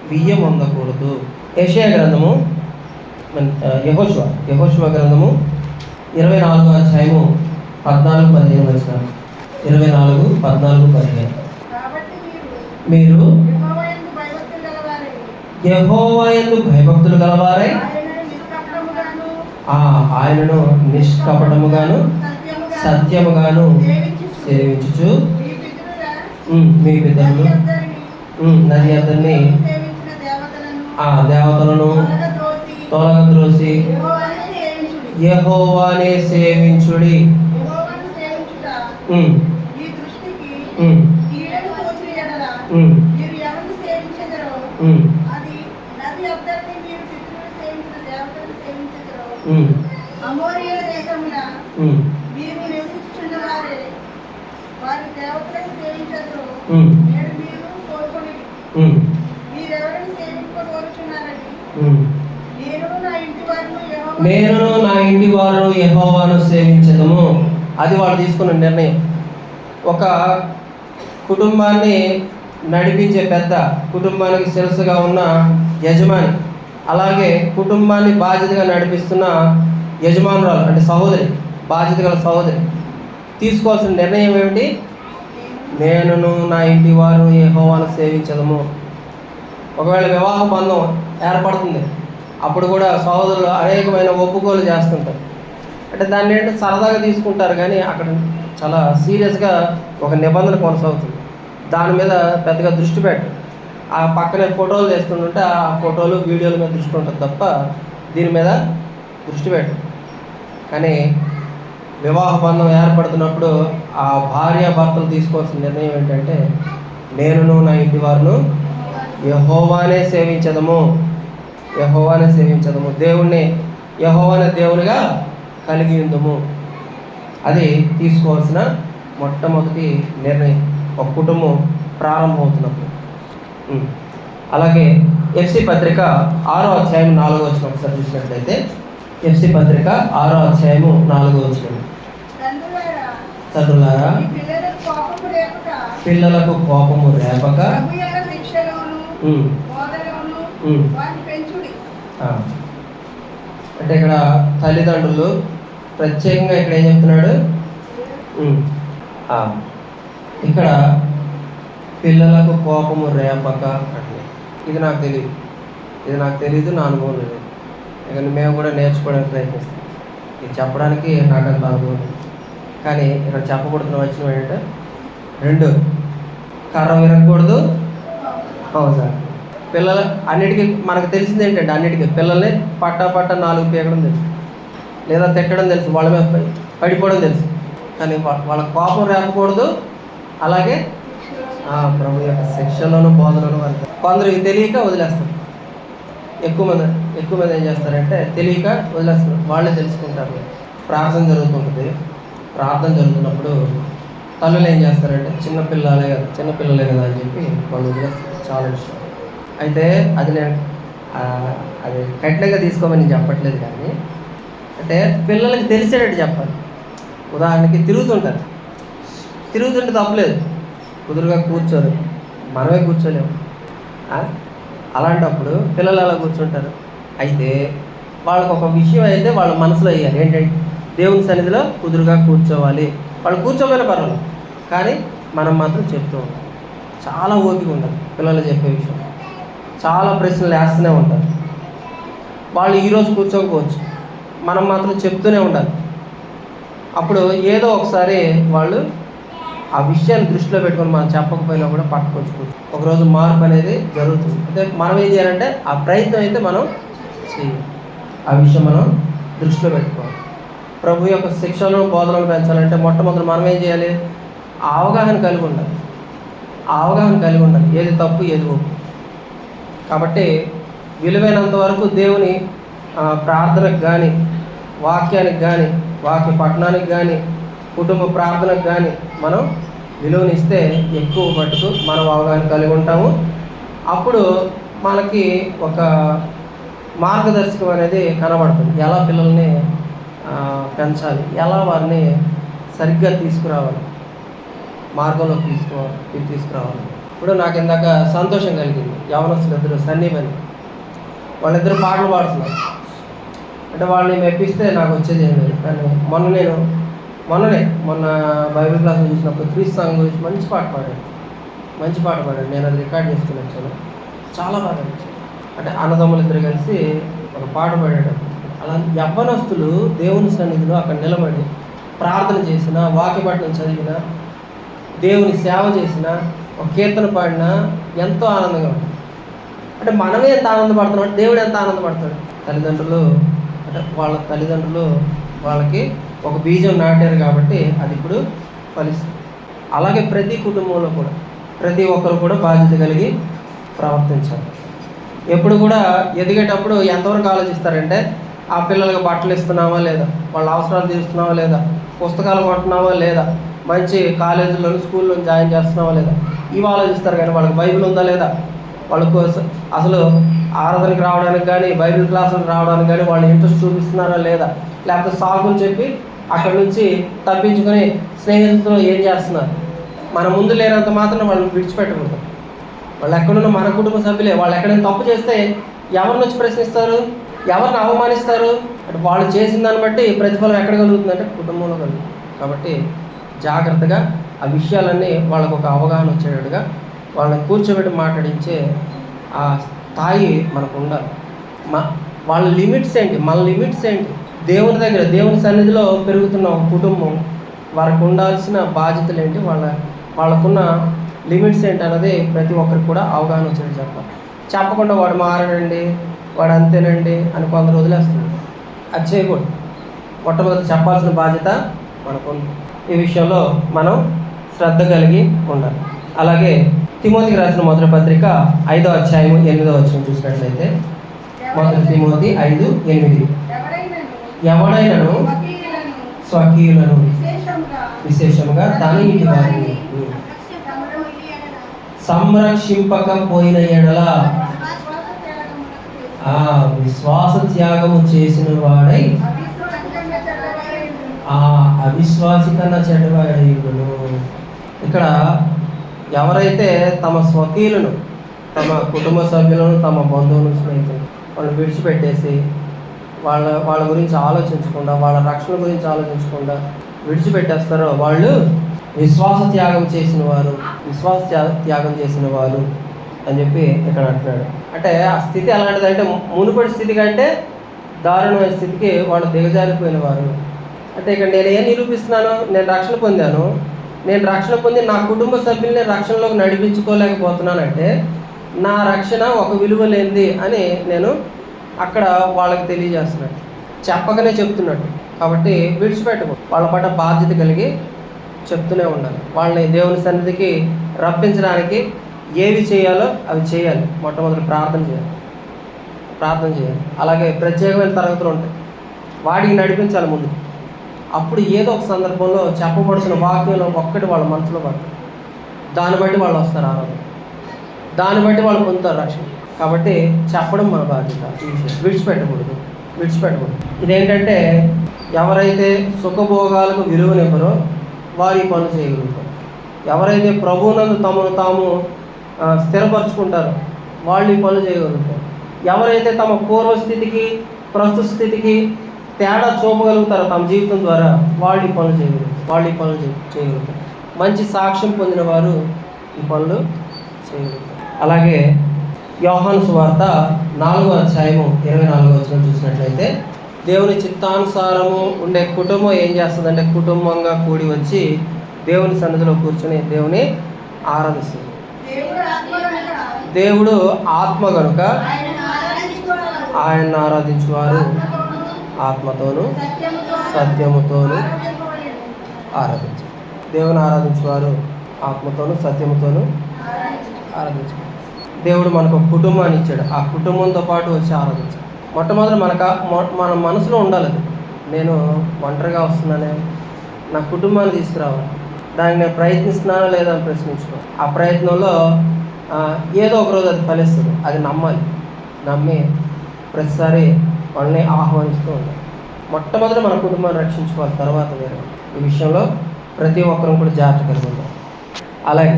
బియ్యం పొందకూడదు. యెషయా గ్రంథము, యెహోషువ గ్రంథము 24వ అధ్యాయము 14-15 వచనాలు. 24-14-15. మీరు యెహోవా యందు భయభక్తులు గలవారై ఆయనను నిష్కపటముగాను సత్యముగాను సేవించుచు మీ పితరులు నది అతన్ని దేవతలను తొలగద్రోసి యెహోవానే సేవించుడి. నేను నా ఇంటి వారు యెహోవాను సేవించదము. అది వాళ్ళు తీసుకున్న నిర్ణయం. ఒక కుటుంబాన్ని నడిపించే పెద్ద, కుటుంబానికి శిరస్సుగా ఉన్న యజమాని, అలాగే కుటుంబాన్ని బాధ్యతగా నడిపిస్తున్న యజమానురాలు అంటే సహోదరి, బాధ్యత గల సహోదరి తీసుకోవాల్సిన నిర్ణయం ఏమిటి? నేనును నా ఇంటి వారు యెహోవాను సేవించదము. ఒకవేళ వివాహ బంధం ఏర్పడుతుంది, అప్పుడు కూడా సహోదరులు అనేకమైన ఒప్పుకోలు చేస్తుంటారు. అంటే దాన్ని ఏంటంటే సరదాగా తీసుకుంటారు, కానీ అక్కడ చాలా సీరియస్గా ఒక నిబంధన కొనసాగుతుంది. దాని మీద పెద్దగా దృష్టి పెట్టరు. ఆ పక్కనే ఫోటోలు చేస్తుంటే ఆ ఫోటోలు వీడియోల మీద దృష్టి ఉంటుంది తప్ప దీని మీద దృష్టి పెట్టరు. కానీ వివాహ బంధం ఏర్పడుతున్నప్పుడు ఆ భార్య భర్తలు తీసుకోవాల్సిన నిర్ణయం ఏంటంటే నేనును నా ఇంటి వారును యెహోవానే సేవించదము, యెహోవానే సేవించదము, దేవుణ్ణి యెహోవానే దేవునిగా కలిగి ఉందము. అది తీసుకోవాల్సిన మొట్టమొదటి నిర్ణయం ఒక కుటుంబం ప్రారంభమవుతున్నప్పుడు. అలాగే ఎఫ్సి పత్రిక 6వ అధ్యాయం 4వ వచనం ఒకసారి చూసినట్లయితే, ఎఫ్సి పత్రిక 6వ అధ్యాయము 4వ వచనం. తండ్రులారా పిల్లలకు కోపము రేపక అంటే ఇక్కడ తల్లిదండ్రులు ప్రత్యేకంగా ఇక్కడ ఏం చెప్తున్నాడు? ఇక్కడ పిల్లలకు కోపము రేపక అంటే ఇది నాకు తెలియదు, నా అనుభవం లేదు. ఇక మేము కూడా నేర్చుకోవడానికి ప్రయత్నిస్తాం. ఇది చెప్పడానికి నాకు అంత అనుభవం లేదు. కానీ ఇక్కడ చెప్పబడుతున్న వచ్చిన ఏంటంటే 2 కర్ర విరగకూడదు. అవును సార్. పిల్లలు అన్నిటికీ మనకు తెలిసింది ఏంటంటే అన్నిటికీ పిల్లల్ని పట్టా 4 పీకడం తెలుసు, లేదా తిట్టడం తెలుసు, వాళ్ళ మీద పడిపోవడం తెలుసు. కానీ వాళ్ళ కోపం రేపకూడదు. అలాగే ప్రభు యొక్క శిక్షలోను బోధనను వారికి కొందరు తెలియక వదిలేస్తారు. ఎక్కువ మంది ఏం చేస్తారంటే తెలియక వదిలేస్తారు, వాళ్ళే తెలుసుకుంటారు. ప్రార్థన జరుగుతున్నప్పుడు తల్లులు ఏం చేస్తారంటే చిన్నపిల్లలే కదా అని చెప్పి వాళ్ళు వదిలేస్తారు. చాలా ఇష్టం. అయితే అది కఠినంగా తీసుకోమని నేను చెప్పట్లేదు, కానీ అంటే పిల్లలకి తెలిసేటట్టు చెప్పాలి. ఉదాహరణకి తిరుగుతుంటే తప్పలేదు, కుదురుగా కూర్చోరు, మనమే కూర్చోలేము. అలాంటప్పుడు పిల్లలు అలా కూర్చుంటారు. అయితే వాళ్ళకు ఒక విషయం అయితే వాళ్ళ మనసులో వేయాలి, ఏంటంటే దేవుని సన్నిధిలో కుదురుగా కూర్చోవాలి. వాళ్ళు కూర్చోమని పర్వాలేదు, కానీ మనం మాత్రం చెప్తూ ఉంటాం. చాలా ఓపిక ఉండాలి పిల్లలు చెప్పే విషయం. చాలా ప్రశ్నలు వేస్తూనే ఉంటారు. వాళ్ళు ఈరోజు కూర్చోకపోవచ్చు, మనం మాత్రం చెప్తూనే ఉండాలి. అప్పుడు ఏదో ఒకసారి వాళ్ళు ఆ విషయాన్ని దృష్టిలో పెట్టుకొని మనం చెప్పకపోయినా కూడా పట్టుకొచ్చుకోవచ్చు. ఒకరోజు మార్పు అనేది జరుగుతుంది. అంటే మనం ఏం చేయాలంటే ఆ ప్రయత్నం అయితే మనం చేయాలి. ఆ విషయం మనం దృష్టిలో పెట్టుకోవాలి. ప్రభు యొక్క శిక్షలను బోధనలు పెంచాలంటే మొట్టమొదటి మనం ఏం చేయాలి? ఆ అవగాహన కలిగి ఉండాలి. ఏది తప్పు ఏది ఒప్పు. కాబట్టి విలువైనంత వరకు దేవుని ప్రార్థనకు కానీ, వాక్యానికి కానీ, వాక్య పఠనానికి కానీ, కుటుంబ ప్రార్థనకు కానీ మనం విలువనిస్తే ఎక్కువ మటుకు మనం అవగాహన కలిగి ఉంటాము. అప్పుడు మనకి ఒక మార్గదర్శకం అనేది కనబడుతుంది. ఎలా పిల్లల్ని పెంచాలి, ఎలా వారిని సరిగ్గా తీసుకురావాలి, మార్గంలోకి తీసుకురావాలి. ఇప్పుడు నాకు ఇందాక సంతోషం కలిగింది. యవనస్తులు 2 సన్నీమని వాళ్ళిద్దరు పాటలు పాడుతున్నారు. అంటే వాళ్ళని మెప్పిస్తే నాకు వచ్చేది ఏం లేదు. కానీ మొన్న బైబిల్ క్లాస్ చూసినప్పుడు క్రీస్తు సాంగ్ గురించి మంచి పాట పాడాడు. నేను అది రికార్డ్ చేసుకుని వచ్చాను. చాలా బాగా నచ్చింది. అంటే అన్నదమ్ములు 2 కలిసి ఒక పాట పాడాడు. అలా యవ్వనస్తులు దేవుని సన్నిధిలో అక్కడ నిలబడి ప్రార్థన చేసిన, వాక్యపట్నం చదివిన, దేవుని సేవ చేసిన, ఒక కీర్తన పాడినా ఎంతో ఆనందంగా ఉంటుంది. అంటే మనమే ఎంత ఆనందపడుతున్నాం అంటే దేవుడు ఎంత ఆనందపడతాడు. తల్లిదండ్రులు వాళ్ళకి ఒక బీజం నాటారు కాబట్టి అది ఇప్పుడు ఫలిస్తుంది. అలాగే ప్రతి కుటుంబంలో కూడా ప్రతి ఒక్కరు కూడా బాధ్యత కలిగి ప్రవర్తించాలి. ఎప్పుడు కూడా ఎదిగేటప్పుడు ఎంతవరకు ఆలోచిస్తారంటే ఆ పిల్లలకు బట్టలు ఇస్తున్నావా లేదా, వాళ్ళ అవసరాలు తీరుస్తున్నావా లేదా, పుస్తకాలు కొంటున్నావా లేదా, మంచి కాలేజీలో స్కూల్లో జాయిన్ చేస్తున్నావా లేదా, ఇవి ఆలోచిస్తారు. కానీ వాళ్ళకి బైబిల్ ఉందా లేదా, వాళ్ళకు అసలు ఆరాధనకి రావడానికి కానీ, బైబిల్ క్లాసులకు రావడానికి కానీ వాళ్ళు ఇంట్రెస్ట్ చూపిస్తున్నారా లేదా, లేకపోతే సాకులు చెప్పి అక్కడి నుంచి తప్పించుకొని స్నేహితులతో ఏం చేస్తున్నారు. మన ముందు లేనంత మాత్రం వాళ్ళని విడిచిపెట్టకూడదు. వాళ్ళు ఎక్కడున్న మన కుటుంబ సభ్యులే. వాళ్ళు ఎక్కడైనా తప్పు చేస్తే ఎవరిని వచ్చి ప్రశ్నిస్తారు, ఎవరిని అవమానిస్తారు అంటే వాళ్ళు చేసిన దాన్ని బట్టి ప్రతిఫలం ఎక్కడ కలుగుతుందంటే కుటుంబంలో కలుగుతుంది. కాబట్టి జాగ్రత్తగా ఆ విషయాలన్నీ వాళ్ళకు ఒక అవగాహన వచ్చేటట్టుగా వాళ్ళని కూర్చోబెట్టి మాట్లాడించే ఆ స్థాయి మనకు ఉండాలి. వాళ్ళ లిమిట్స్ ఏంటి, మన లిమిట్స్ ఏంటి, దేవుని దగ్గర దేవుని సన్నిధిలో పెరుగుతున్న ఒక కుటుంబం వారికి ఉండాల్సిన బాధ్యతలు ఏంటి, వాళ్ళకున్న లిమిట్స్ ఏంటి అన్నది ప్రతి ఒక్కరికి కూడా అవగాహన వచ్చేది చెప్పాలి. చెప్పకుండా వాడు మారడండి, వాడు అంతేనండి అని కొందరు వదిలేస్తుంది. అది చేయకూడదు. మొట్టమొదటి చెప్పాల్సిన బాధ్యత మనకుంది. ఈ విషయంలో మనం శ్రద్ధ కలిగి ఉండాలి. అలాగే తిమోతికి రాసిన మొదటి పత్రిక 5వ అధ్యాయం 8వ వచనం చూసినట్లయితే, మొదటి తిమోతి 5:8, ఎవడైనను స్వకీయులను విశేషముగా తన ఇంటి వారిని సంరక్షింపకపోయిన ఎడల విశ్వాస త్యాగము చేసిన వాడై అవిశ్వాసి కన్నా చెడ్డవాడైనను. ఇక్కడ ఎవరైతే తమ స్వకీయులను, తమ కుటుంబ సభ్యులను, తమ బంధువులను, స్నేహితులను వాళ్ళు విడిచిపెట్టేసి వాళ్ళ గురించి ఆలోచించకుండా, వాళ్ళ రక్షణ గురించి ఆలోచించకుండా విడిచిపెట్టేస్తారో వాళ్ళు విశ్వాస త్యాగం చేసిన వారు అని చెప్పి ఇక్కడ అంటున్నాడు. అంటే ఆ స్థితి ఎలాంటిదంటే మునుపటి స్థితి కంటే దారుణమైన స్థితికి వాళ్ళు దిగజారిపోయిన వారు. అంటే ఇక్కడ నేను ఏం నిరూపిస్తున్నాను, నేను రక్షణ పొంది నా కుటుంబ సభ్యుల్ని రక్షణలోకి నడిపించుకోలేకపోతున్నానంటే నా రక్షణ ఒక విలువ లేనిది అని నేను అక్కడ వాళ్ళకి తెలియజేస్తున్నాడు, చెప్పకనే చెప్తున్నాడు. కాబట్టి విడిచిపెట్టకూడదు. వాళ్ళ పట్ల బాధ్యత కలిగి చెప్తూనే ఉండాలి. వాళ్ళని దేవుని సన్నిధికి రప్పించడానికి ఏవి చేయాలో అవి చేయాలి. మొట్టమొదటి ప్రార్థన చేయాలి. అలాగే ప్రత్యేకమైన తరగతులు ఉంటాయి, వాటికి నడిపించాలి ముందు. అప్పుడు ఏదో ఒక సందర్భంలో చెప్పబడుతున్న వాక్యంలో ఒక్కటి వాళ్ళ మనసులో పడుతుంది, దాన్ని బట్టి వాళ్ళు వస్తారు ఆరోగ్యం, దాన్ని బట్టి వాళ్ళు పొందుతారు రక్షణ. కాబట్టి చెప్పడం మన బాధ్యత. ఈ విషయం విడిచిపెట్టకూడదు. ఇదేంటంటే ఎవరైతే సుఖభోగాలకు విలువనివ్వరో వారు ఈ పనులు చేయగలుగుతారు. ఎవరైతే ప్రభువునందు తమను తాము స్థిరపరచుకుంటారో వాళ్ళు ఈ పనులు చేయగలుగుతారు. ఎవరైతే తమ పూర్వస్థితికి ప్రస్తుత స్థితికి తేడా చూపగలుగుతారో తమ జీవితం ద్వారా వాళ్ళు ఈ పనులు చేయగలుగుతారు. మంచి సాక్ష్యం పొందిన వారు ఈ పనులు చేయగలుగుతారు. అలాగే యోహాను సువార్త 4వ అధ్యాయము 24వ వచనం చూసినట్లయితే, దేవుని చిత్తానుసారము ఉండే కుటుంబం ఏం చేస్తుందంటే కుటుంబంగా కూడి వచ్చి దేవుని సన్నిధిలో కూర్చొని దేవుని ఆరాధిస్తుంది. దేవుడు ఆత్మ కనుక ఆయన్ని ఆరాధించువారు ఆత్మతోనూ సత్యముతోనూ ఆరాధించారు. దేవుని ఆరాధించేవారు ఆత్మతోనూ సత్యముతోనూ ఆరాధించారు. దేవుడు మనకు ఒక కుటుంబాన్ని ఇచ్చాడు. ఆ కుటుంబంతో పాటు వచ్చి ఆరాధించాడు. మొట్టమొదటి మన మనసులో ఉండాలి, నేను ఒంటరిగా వస్తున్నానే, నా కుటుంబాన్ని తీసుకురావాలి, దానికి నేను ప్రయత్నిస్తున్నానా లేదా అని ప్రశ్నించుకో. ఆ ప్రయత్నంలో ఏదో ఒకరోజు అది ఫలిస్తుంది. అది నమ్మి ప్రతిసారి వాళ్ళని ఆహ్వానిస్తూ ఉండాలి. మొట్టమొదటి మన కుటుంబాన్ని రక్షించుకోవాలి, తర్వాత వేరే. ఈ విషయంలో ప్రతి ఒక్కరూ కూడా జాగ్రత్త కలిగి ఉండాలి. అలాగే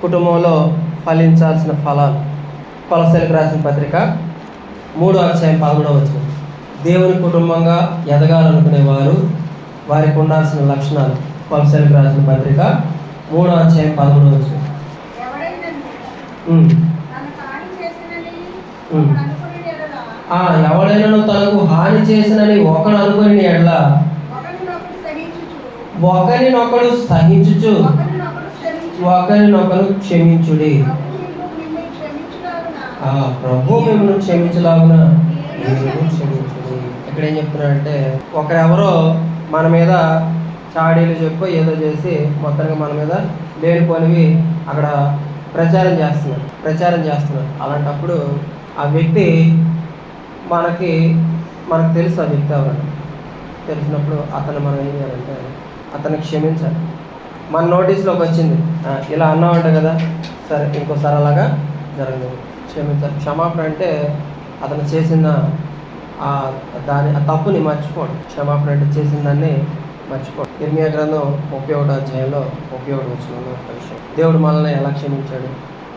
కుటుంబంలో ఫలించాల్సిన ఫలాలు. కొలస్సీలకు రాసిన పత్రిక 3వ అధ్యాయం 11వ వచనం, దేవుని కుటుంబంగా ఎదగాలనుకునేవారు వారికి ఉండాల్సిన లక్షణాలు. కొలస్సీలకు రాసిన పత్రిక 3వ అధ్యాయం 11వ వచనం, ఎవడైనా తనకు హాని చేసినని ఒకడు అనుకుని ఎడల ఒకరినొకడు సహించుచు ఒకరినొకరు క్షమించుడి. ప్రభు మిమ్మల్ని క్షమించలాగున క్షమించుడి. ఇక్కడ ఏం చెప్తున్నాడంటే ఒకరెవరో మన మీద చాడీలు చెప్పో ఏదో చేసి మొత్తానికి మన మీద లేనిపోనివి అక్కడ ప్రచారం చేస్తున్నారు. అలాంటప్పుడు ఆ వ్యక్తి మనకు తెలుసు, ఆ వ్యక్తి ఎవరని తెలిసినప్పుడు అతను మనం ఏం చేయాలంటే అతన్ని క్షమించాలి. మన నోటీస్లోకి వచ్చింది, ఇలా అన్నామంట కదా, సరే ఇంకోసారి అలాగా జరగలేదు, క్షమించాలి. క్షమాపణ అంటే అతను చేసిన ఆ తప్పుని మర్చిపోవడం. క్షమాపణ అంటే చేసిన దాన్ని మర్చిపోవడం. ఇర్మియా గ్రంథం 31వ అధ్యాయంలో 31వ వచనంలో ఒక విషయం, దేవుడు మనల్ని ఎలా క్షమించాడు.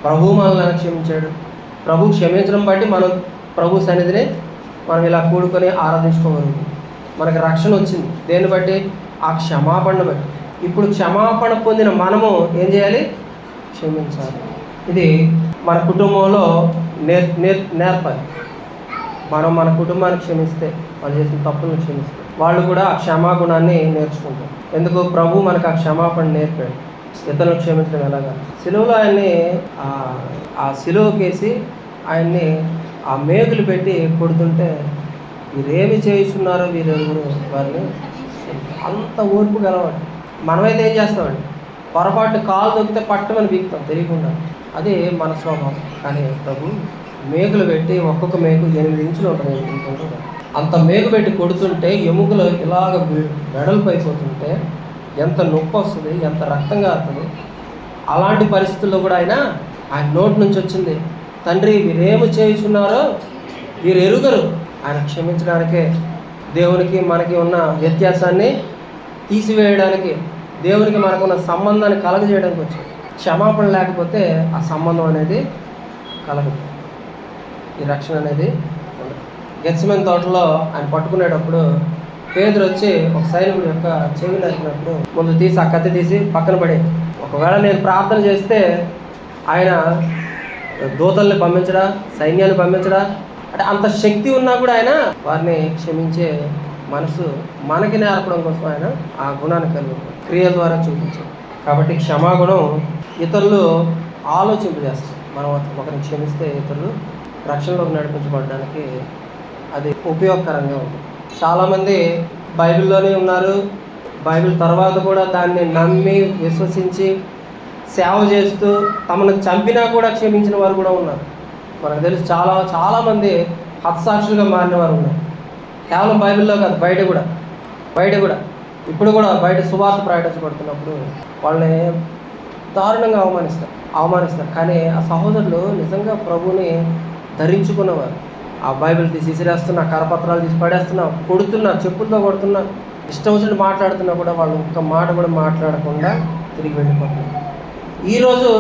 ప్రభు మనల్ని క్షమించాడు. ప్రభు క్షమించడం బట్టి మనం ప్రభు సన్నిధిని మనం ఇలా కూడుకొని ఆరాధించుకోగలుగుతాం. మనకి రక్షణ వచ్చింది దేన్ని బట్టి? ఆ క్షమాపణ బట్టి. ఇప్పుడు క్షమాపణ పొందిన మనము ఏం చేయాలి? క్షమించాలి. ఇది మన కుటుంబంలో నేర్పాలి. మనం మన కుటుంబాన్ని క్షమిస్తే, వాళ్ళు చేసిన తప్పులను క్షమిస్తే, వాళ్ళు కూడా ఆ క్షమాగుణాన్ని నేర్చుకుంటారు. ఎందుకు? ప్రభు మనకు ఆ క్షమాపణ నేర్పాడు. ఇతరులను క్షమించడం ఎలాగా? సిలువలో ఆయన్ని ఆ సిలువకేసి ఆయన్ని ఆ మేకులు పెట్టి కొడుతుంటే, వీరేమి చేస్తున్నారో వీరెవరు వారిని, అంత ఓర్పు గలవాడు. మనమైతే ఏం చేస్తామండి? పొరపాటు కాలు దొరికితే పట్టమని బీగుతాం తెలియకుండా. అది మన స్వభావం. కానీ ప్రభు మేకులు పెట్టి, ఒక్కొక్క మేకు 8 ఇంచులు ఉంటుంది. అంత మేకు పెట్టి కొడుతుంటే ఎముకలు ఇలాగ వెడల్పు అయిపోతుంటే ఎంత నొప్పి వస్తుంది, ఎంత రక్తం కారుతుంది. అలాంటి పరిస్థితుల్లో కూడా ఆయన నోటి నుంచి వచ్చింది, తండ్రి వీరేమి చేయుచున్నారో వీరు ఎరుగరు. ఆయన క్షమించడానికే, దేవునికి మనకి ఉన్న వ్యత్యాసాన్ని తీసివేయడానికి, దేవునికి మనకున్న సంబంధాన్ని కలగజేయడానికి వచ్చింది. క్షమాపణ లేకపోతే ఆ సంబంధం అనేది కలగదు, ఈ రక్షణ అనేది ఉండదు. గెత్సెమనే తోటలో ఆయన పట్టుకునేటప్పుడు పేతురు వచ్చి ఒక సైనికుడి యొక్క చెవి నరికినప్పుడు ముందు తీసి ఆ కత్తి తీసి పక్కన పడే, ఒకవేళ నేను ప్రార్థన చేస్తే ఆయన దూతల్ని పంపించడా, సైన్యాన్ని పంపించడా, అంటే అంత శక్తి ఉన్నా కూడా ఆయన వారిని క్షమించే మనసు మనకి నేర్పడం కోసం ఆయన ఆ గుణాన్ని కలిగి క్రియల ద్వారా చూపించారు. కాబట్టి క్షమాగుణం ఇతరులు ఆలోచింపజేస్తారు. మనం ఒకరిని క్షమిస్తే ఇతరులు రక్షణలోకి నడిపించబడడానికి అది ఉపయోగకరంగా ఉంటుంది. చాలామంది బైబిల్లోనే ఉన్నారు, బైబిల్ తర్వాత కూడా దాన్ని నమ్మి విశ్వసించి సేవ చేస్తూ తమను చంపినా కూడా క్షమించిన వారు కూడా ఉన్నారు. మనకు తెలుసు చాలామంది హతసాక్షులుగా మారిన వారు ఉన్నారు. కేవలం బైబిల్లో కాదు, బయట కూడా ఇప్పుడు కూడా బయట సువార్త ప్రకటించబడుతున్నప్పుడు వాళ్ళని దారుణంగా అవమానిస్తారు. కానీ ఆ సహోదరులు నిజంగా ప్రభువుని ధరించుకున్నవారు. ఆ బైబిల్ తీసి విసిరేస్తున్నా, కరపత్రాలు తీసి పడేస్తున్నా, కొడుతున్నా, చెప్పులతో కొడుతున్నా, ఇష్టం వచ్చినట్టు మాట్లాడుతున్నా కూడా వాళ్ళు ఒక్క మాట కూడా మాట్లాడకుండా తిరిగి వెళ్ళిపోతున్నారు. ఈరోజు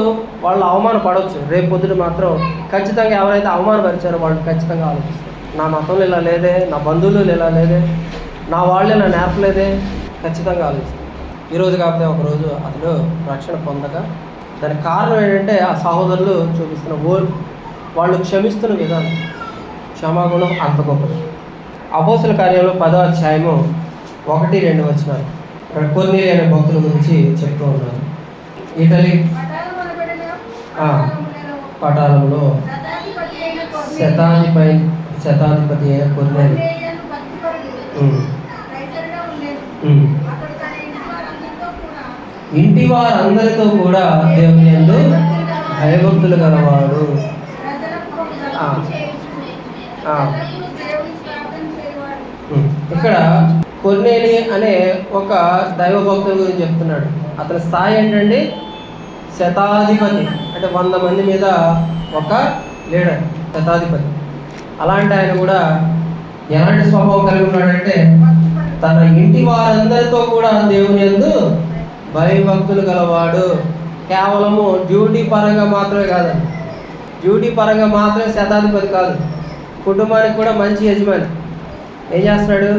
వాళ్ళు అవమానపడవచ్చు, రేపు పొద్దున మాత్రం ఖచ్చితంగా ఎవరైతే అవమానపరిచారో వాళ్ళు ఖచ్చితంగా ఆలోచిస్తారు, నా మతంలో ఇలా లేదే, నా బంధువులు ఇలా లేదే, నా వాళ్ళే నా నేర్పలేదే, ఖచ్చితంగా ఆలోచిస్తారు. ఈరోజు కాకపోతే ఒకరోజు అతడు రక్షణ పొందగా దానికి కారణం ఏంటంటే ఆ సహోదరులు చూపిస్తున్న ఓర్పు, వాళ్ళు క్షమిస్తున్న విధానం, క్షమాగుణం అంత గొప్పది. అపోస్తల కార్యంలో 10వ అధ్యాయము 1-2 వచనాలు ఇక్కడ కొర్నేలి అనే భక్తుల గురించి చెప్తూ ఉన్నారు. ఇటలీ పటాలంలో శతాధిపతి అయిన కొర్నేలి ఇంటి వారందరితో కూడా దేవుని యందు భయభక్తులు గలవాడు. ఇక్కడ కొర్నేలి అనే ఒక దైవభక్తుల గురించి చెప్తున్నాడు. అతని స్థాయి ఏంటండి? శతాధిపతి, అంటే 100 మంది మీద ఒక లీడర్, శతాధిపతి. అలాంటి ఆయన కూడా ఎలాంటి స్వభావం కలిగి ఉన్నాడంటే తన ఇంటి వారందరితో కూడా దేవుని యందు భయభక్తులు గలవాడు. కేవలము డ్యూటీ పరంగా మాత్రమే కాదండి, డ్యూటీ పరంగా మాత్రమే శతాధిపతి కాదు, కుటుంబానికి కూడా మంచి యజమాని. ఏం చేస్తున్నాడు?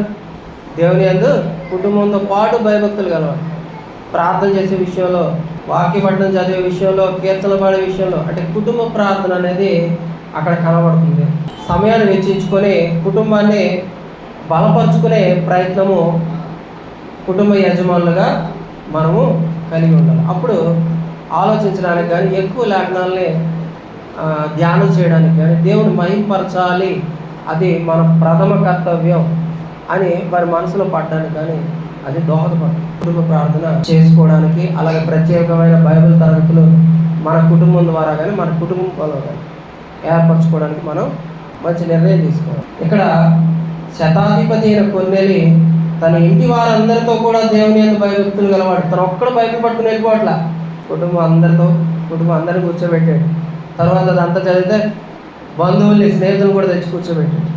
దేవుని యందు కుటుంబంతో పాటు భయభక్తులు గలవాడు. ప్రార్థన చేసే విషయంలో, వాక్యపఠనం చదివే విషయంలో, కీర్తనలు పాడే విషయంలో, అంటే కుటుంబ ప్రార్థన అనేది అక్కడ కనబడుతుంది. సమయాన్ని వెచ్చించుకొని కుటుంబాన్ని బలపరుచుకునే ప్రయత్నము కుటుంబ యజమానులుగా మనము కలిగి ఉండాలి. అప్పుడు ఆలోచించడానికి కానీ, ఎక్కువ లేఖనాలని ధ్యానం చేయడానికి కానీ, దేవుని మహింపరచాలి, అది మన ప్రథమ కర్తవ్యం అని వారి మనసులో పడడానికి కానీ అది దోహదపడుతుంది. కుటుంబ ప్రార్థన చేసుకోవడానికి, అలాగే ప్రత్యేకమైన బైబిల్ తరగతులు మన కుటుంబం ద్వారా కానీ, మన కుటుంబంలో కానీ ఏర్పరచుకోవడానికి మనం మంచి నిర్ణయం తీసుకోవాలి. ఇక్కడ శతాధిపతి అయిన కొర్నేలి తన ఇంటి వారందరితో కూడా దేవుని యందు భయభక్తులు గలవాడు. తను ఒక్కడు బైబిల్ పట్టుకుని వెళ్ళిపోవట్లా, కుటుంబం అందరిని కూర్చోబెట్టాడు. తర్వాత అదంతా చదివితే బంధువుల్ని, స్నేహితులను కూడా తెచ్చి కూర్చోబెట్టాడు.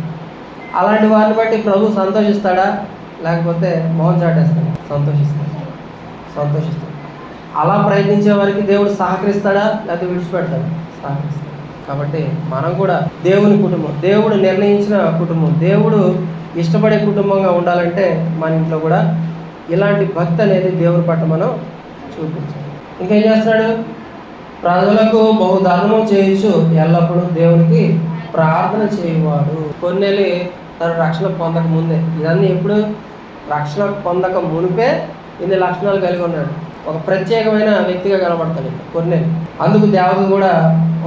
అలాంటి వారిని బట్టి ప్రభు సంతోషిస్తాడా? లేకపోతే మౌనం చాటేస్తాడా? సంతోషిస్తాడు. అలా ప్రయత్నించే వారికి దేవుడు సహకరిస్తాడా? లేకపోతే విడిచిపెడతాడా? సహకరిస్తాడు. కాబట్టి మనం కూడా దేవుని కుటుంబం, దేవుడు నిర్ణయించిన కుటుంబం, దేవుడు ఇష్టపడే కుటుంబంగా ఉండాలంటే మన ఇంట్లో కూడా ఇలాంటి భక్తి అనేది దేవుని పట్ల మనం చూపించాలి. ఇంకేం చేస్తున్నాడు? ప్రజలకు బహుధర్మం చేయొచ్చు, ఎల్లప్పుడూ దేవునికి ప్రార్థన చేయవాడు. కొన్నేళ్ళు తన రక్షణ పొందక ముందే, ఇదన్నీ ఎప్పుడు రక్షణ పొందక మునిపే ఇన్ని లక్షణాలు కలిగి ఉన్నాడు. ఒక ప్రత్యేకమైన వ్యక్తిగా కనబడతాడు కొన్నేళ్ళు. అందుకు దేవత కూడా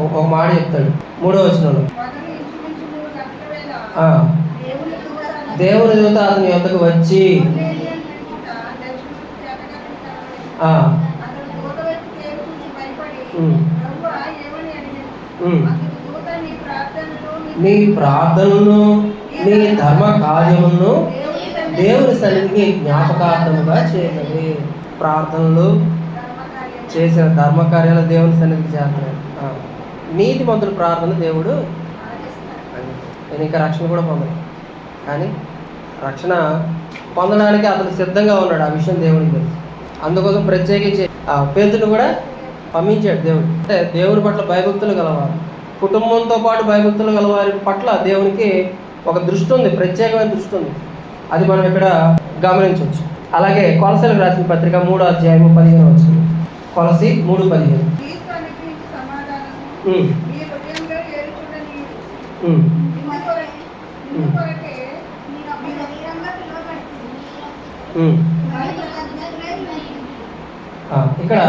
ఒక మాట చెప్తాడు 3వ వచనంలో, దేవుని దూత అతని యొద్దకు వచ్చి నీ ప్రార్థనను నీ ధర్మ కార్యమును దేవుని సన్నిధికి జ్ఞాపకార్థముగా చేయనది. ప్రార్థనలు చేసిన ధర్మ కార్యాలు దేవుని సన్నిధికి చేస్తున్నాడు. నీతిమంతుల ప్రార్థన దేవుడు, నేను ఇంకా రక్షణ కూడా పొందను, కానీ రక్షణ పొందడానికి అతను సిద్ధంగా ఉన్నాడు. ఆ విషయం దేవునికి తెలుసు. అందుకోసం ప్రత్యేకించి పేతుని కూడా పంపించాడు దేవుడు. అంటే దేవుని పట్ల భయభక్తులు గలవారు, కుటుంబంతో పాటు భయభక్తులు గలవారి పట్ల దేవునికి ఒక దృష్టి ఉంది, ప్రత్యేకమైన దృష్టి ఉంది. అది మనం ఇక్కడ గమనించవచ్చు. అలాగే కొలసీలకు రాసిన పత్రిక 3వ అధ్యాయము 15వ వచనం. కొలసీ 3:15. ఇక్కడ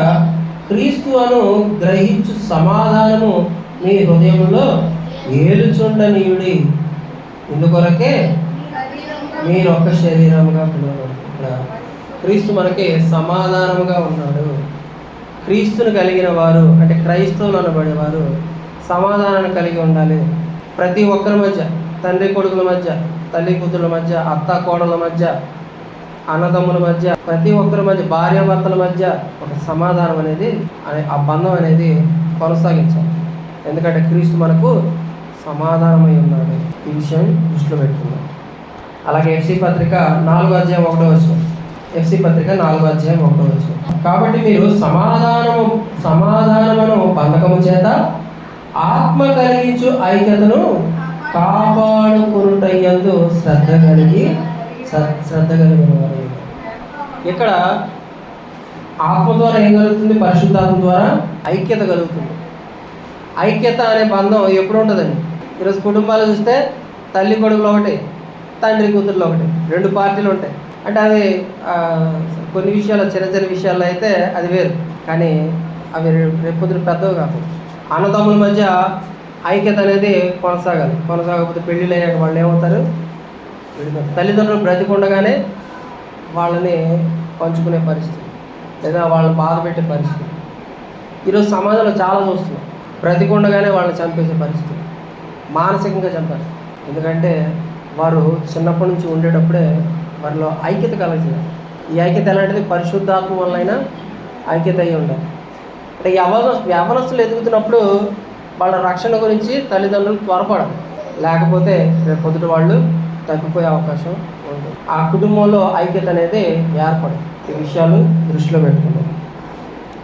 క్రీస్తు అను గ్రహించు సమాధానము మీ హృదయంలో ఏలుచుండనీయుడి, ఇందుకొరకే మీరు ఒక శరీరముగా పిలువబడు. ఇక్కడ క్రీస్తు మనకి సమాధానముగా ఉన్నాడు. క్రీస్తుని కలిగిన వారు అంటే క్రైస్తవులు అనబడేవారు సమాధానాన్ని కలిగి ఉండాలి. ప్రతి ఒక్కరి మధ్య, తండ్రి కొడుకుల మధ్య, తల్లి కూతుర్ల మధ్య, అత్త కోడల మధ్య, అన్నదమ్ముల మధ్య, ప్రతి ఒక్కరి మధ్య, భార్యాభర్తల మధ్య ఒక సమాధానం అనేది, ఆ బంధం అనేది కొనసాగించాలి. ఎందుకంటే క్రీస్తు మనకు సమాధానమై ఉన్నాడు. ఈ విషయం దృష్టిలో పెట్టుకున్నాం. అలాగే ఎఫ్సి పత్రిక 4వ అధ్యాయం 1వ వచనం. ఎఫ్సి పత్రిక 4వ అధ్యాయం 1వ వచనం. కాబట్టి మీరు సమాధానమును బంధకము చేత ఆత్మ కలిగించు ఐక్యతను కాపాడుకున్నటయందు శ్రద్ధ కలిగిన వారు. ఇక్కడ ఆత్మ ద్వారా ఏం కలుగుతుంది? పరిశుద్ధాత్మ ద్వారా ఐక్యత కలుగుతుంది. ఐక్యత అనే బంధం ఎప్పుడు ఉంటుందండి? ఈరోజు కుటుంబాలు చూస్తే తల్లి కొడుకులు ఒకటి, తండ్రి కూతుర్లు ఒకటి, 2 పార్టీలు ఉంటాయి. అంటే అది కొన్ని విషయాలు, చిన్న చిన్న విషయాల్లో అయితే అది వేరు, కానీ అవి రేపొద్దున పెద్దవి కాదు. అన్నదమ్ముల మధ్య ఐక్యత అనేది కొనసాగకపోతే పెళ్ళిళ్ళు అయ్యాక వాళ్ళు ఏమవుతారు? తల్లిదండ్రులు బ్రతికుండగానే వాళ్ళని పంచుకునే పరిస్థితి, లేదా వాళ్ళని బాధ పెట్టే పరిస్థితి ఈరోజు సమాజంలో చాలా చూస్తున్నాం. బ్రతికుండగానే వాళ్ళని చంపేసే పరిస్థితి, మానసికంగా చంపారు. ఎందుకంటే వారు చిన్నప్పటి నుంచి ఉండేటప్పుడే వారిలో ఐక్యత కలగలేదు. ఈ ఐక్యత ఎలాంటిది? పరిశుద్ధాత్మ వల్లైనా ఐక్యత అయ్యి ఉండాలి. అంటే యవనస్తులు ఎదుగుతున్నప్పుడు వాళ్ళ రక్షణ గురించి తల్లిదండ్రులు త్వరపడాలి, లేకపోతే రేపు పొద్దుట వాళ్ళు తగ్గిపోయే అవకాశం ఉంటుంది. ఆ కుటుంబంలో ఐక్యత అనేది ఏర్పడదు. ఈ విషయాలు దృష్టిలో పెట్టుకుంటాం.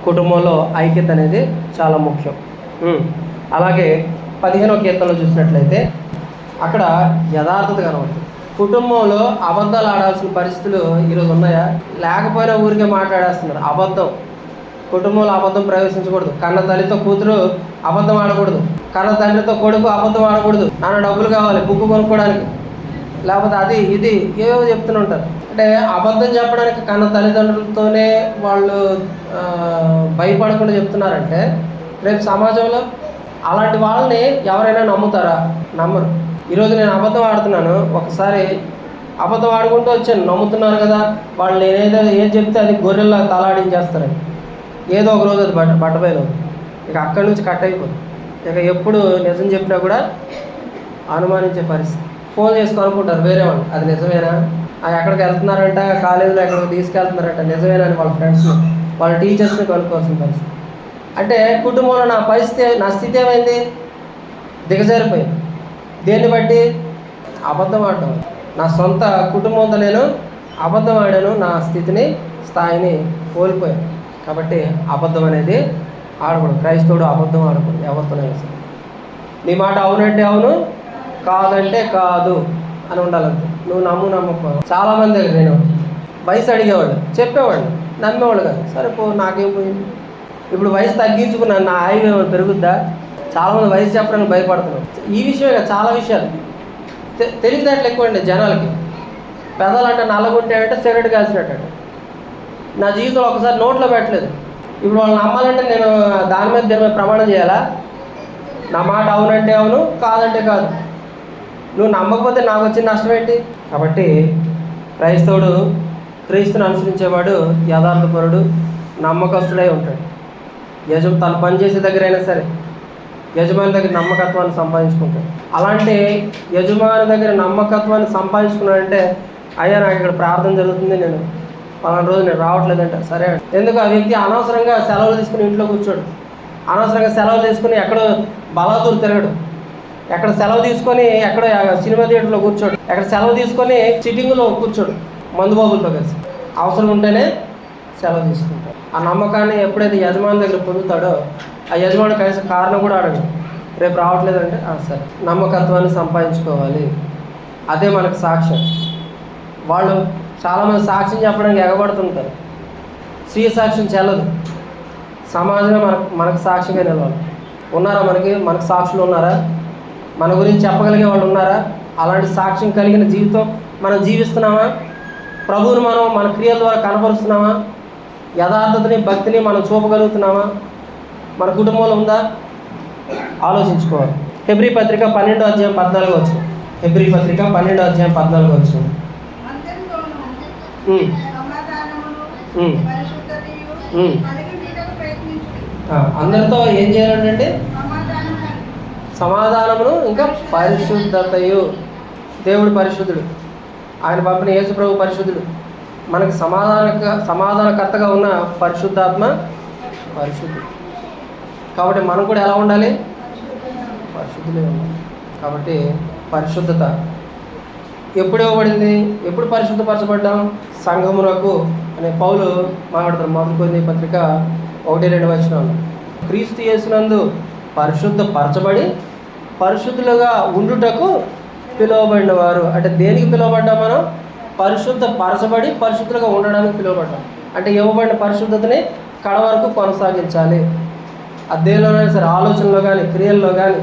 కుటుంబంలో ఐక్యత అనేది చాలా ముఖ్యం. అలాగే 15వ కీర్తనలో చూసినట్లయితే అక్కడ యథార్థత కనబడుతుంది. కుటుంబంలో అబద్ధాలు ఆడాల్సిన పరిస్థితులు ఈరోజు ఉన్నాయా? లేకపోయినా ఊరికే మాట్లాడేస్తున్నారు. అబద్ధం, కుటుంబంలో అబద్ధం ప్రవేశించకూడదు. కన్న తల్లితో కూతురు అబద్ధం ఆడకూడదు, కన్న తండ్రితో కొడుకు అబద్ధం ఆడకూడదు. నాన్న డబ్బులు కావాలి బుక్ కొనుక్కోవడానికి, లేకపోతే అది ఇది ఏవో చెప్తూనే ఉంటారు. అంటే అబద్ధం చెప్పడానికి కన్న తల్లిదండ్రులతోనే వాళ్ళు భయపడకుండా చెప్తున్నారంటే రేపు సమాజంలో అలాంటి వాళ్ళని ఎవరైనా నమ్ముతారా? నమ్మరు. ఈరోజు నేను అబద్ధం ఆడుతున్నాను, ఒకసారి అబద్ధం ఆడుకుంటూ వచ్చాను, నమ్ముతున్నారు కదా వాళ్ళు. నేనేదో ఏం చెప్తే అది గొర్రెల్లా తలాడించేస్తారని ఏదో ఒక రోజు అది బట్టబయలు. ఇక అక్కడి నుంచి కట్ అయిపోతుంది. ఇక ఎప్పుడు నిజం చెప్పినా కూడా అనుమానించే పరిస్థితి. ఫోన్ చేసి కనుక్కుంటారు వేరే వాళ్ళు, అది నిజమేనా? ఎక్కడికి వెళ్తున్నారంట, కాలేజీలో ఎక్కడికి తీసుకెళ్తున్నారంట, నిజమేనా అని వాళ్ళ ఫ్రెండ్స్ని, వాళ్ళ టీచర్స్ని కనుక్కోవాల్సిన పరిస్థితి. అంటే కుటుంబంలో నా స్థితి ఏమైంది? దిగజారిపోయింది. దేన్ని బట్టి? అబద్ధం ఆడడం. నా సొంత కుటుంబంతో నేను అబద్ధం ఆడాను, నా స్థాయిని కోల్పోయాను. కాబట్టి అబద్ధం అనేది ఆడకూడదు. క్రైస్తవుడు అబద్ధం ఆడకూడదు ఎవరితోనైనా సరే. నీ మాట అవునంటే అవును, కాదంటే కాదు అని ఉండాలంతే. నువ్వు నమ్మకపో. చాలామంది దగ్గర నేను వయసు అడిగేవాళ్ళు, చెప్పేవాళ్ళు, నమ్మేవాళ్ళు కాదు. సరే పో, నాకేం పోయింది. ఇప్పుడు వయసు తగ్గించుకున్నాను, నా ఆయువు ఏమైనా పెరుగుద్దా? చాలామంది వయసు చెప్పడానికి భయపడుతున్నాం. ఈ విషయమే కాదు, చాలా విషయాలు. తెలివితేటలు ఎక్కువ అండి జనాలకి. పెదాలంటే నల్లగుంటాయంటే సిగరెట్ కాల్చినట్టు. నా జీవితంలో ఒకసారి నోట్లో పెట్టలేదు. ఇప్పుడు వాళ్ళు నమ్మాలంటే నేను దాని మీద ప్రమాణం చేయాలా? నా మాట అవునంటే అవును, కాదంటే కాదు. నువ్వు నమ్మకపోతే నాకు వచ్చిన నష్టం ఏంటి? కాబట్టి క్రైస్తవుడు క్రీస్తుని అనుసరించేవాడు యథార్థపరుడు, నమ్మకస్తుడై ఉంటాడు. తను పనిచేసే దగ్గర అయినా సరే యజమాని దగ్గర నమ్మకత్వాన్ని సంపాదించుకుంటాడు. అలాంటి యజమాని దగ్గర నమ్మకత్వాన్ని సంపాదించుకున్నాడంటే, అయ్యా నాకు ఇక్కడ ప్రార్థన జరుగుతుంది, నేను పలానా రోజు నేను రావట్లేదంటే సరే. ఎందుకు ఆ వ్యక్తి అనవసరంగా సెలవులు తీసుకుని ఇంట్లో కూర్చోడు, అనవసరంగా సెలవులు తీసుకుని ఎక్కడో బలాదూరు తిరగడు, ఎక్కడ సెలవు తీసుకొని ఎక్కడో సినిమా థియేటర్లో కూర్చోడు, ఎక్కడ సెలవు తీసుకొని సిట్టింగ్లో కూర్చోడు మందుబాబులతో కలిసి. అవసరం ఉంటేనే సెలవు తీసుకుంటాడు. ఆ నమ్మకాన్ని ఎప్పుడైతే యజమాని దగ్గర పొందుతాడో ఆ యజమాని కనీసం కారణం కూడా అడగడు. రేపు రావట్లేదంటే సరే. నమ్మకత్వాన్ని సంపాదించుకోవాలి. అదే మనకు సాక్ష్యం. వాళ్ళు చాలామంది సాక్ష్యం చెప్పడానికి ఎగబడుతుంటారు. స్వీయ సాక్ష్యం చెల్లదు. సమాజమే మనకు సాక్షిగా నిలవాలి. ఉన్నారా? మనకు సాక్షులు ఉన్నారా? మన గురించి చెప్పగలిగే వాళ్ళు ఉన్నారా? అలాంటి సాక్ష్యం కలిగిన జీవితం మనం జీవిస్తున్నామా? ప్రభువుని మనం మన క్రియల ద్వారా కనపరుస్తున్నామా? యథార్థతని, భక్తిని మనం చూపగలుగుతున్నామా? మన కుటుంబంలో ఉందా? ఆలోచించుకోవాలి. హెబ్రీ పత్రిక 12వ అధ్యాయం 14వ వచనం. హెబ్రీ పత్రిక 12వ అధ్యాయం 14వ వచనం. అందరితో ఏం చేయాలంటే సమాధానమును, ఇంకా పరిశుద్ధతయు. దేవుడు పరిశుద్ధుడు, ఆయన పంపిన యేసు ప్రభు పరిశుద్ధుడు. మనకి సమాధానకర్తగా ఉన్న పరిశుద్ధాత్మ పరిశుద్ధుడు. కాబట్టి మనం కూడా ఎలా ఉండాలి? పరిశుద్ధులే ఉండాలి. కాబట్టి పరిశుద్ధత ఎప్పుడు ఇవ్వబడింది? ఎప్పుడు పరిశుద్ధపరచబడ్డాం? సంఘమునకు అనే పౌలు మాట్లాడతారు. మొదటి కొరింథీ పత్రిక 1-2 వచనాలు. క్రీస్తు యేసునందు పరిశుద్ధపరచబడి పరిశుద్ధులుగా ఉండుటకు పిలువబడిన వారు. అంటే దేనికి పిలువబడ్డాం మనం? పరిశుద్ధపరచబడి పరిశుద్ధులుగా ఉండడానికి పిలువబడ్డాం. అంటే ఇవ్వబడిన పరిశుద్ధతని కడ వరకు కొనసాగించాలి. అదేలోనైనా సరే, ఆలోచనలో కానీ, క్రియల్లో కానీ,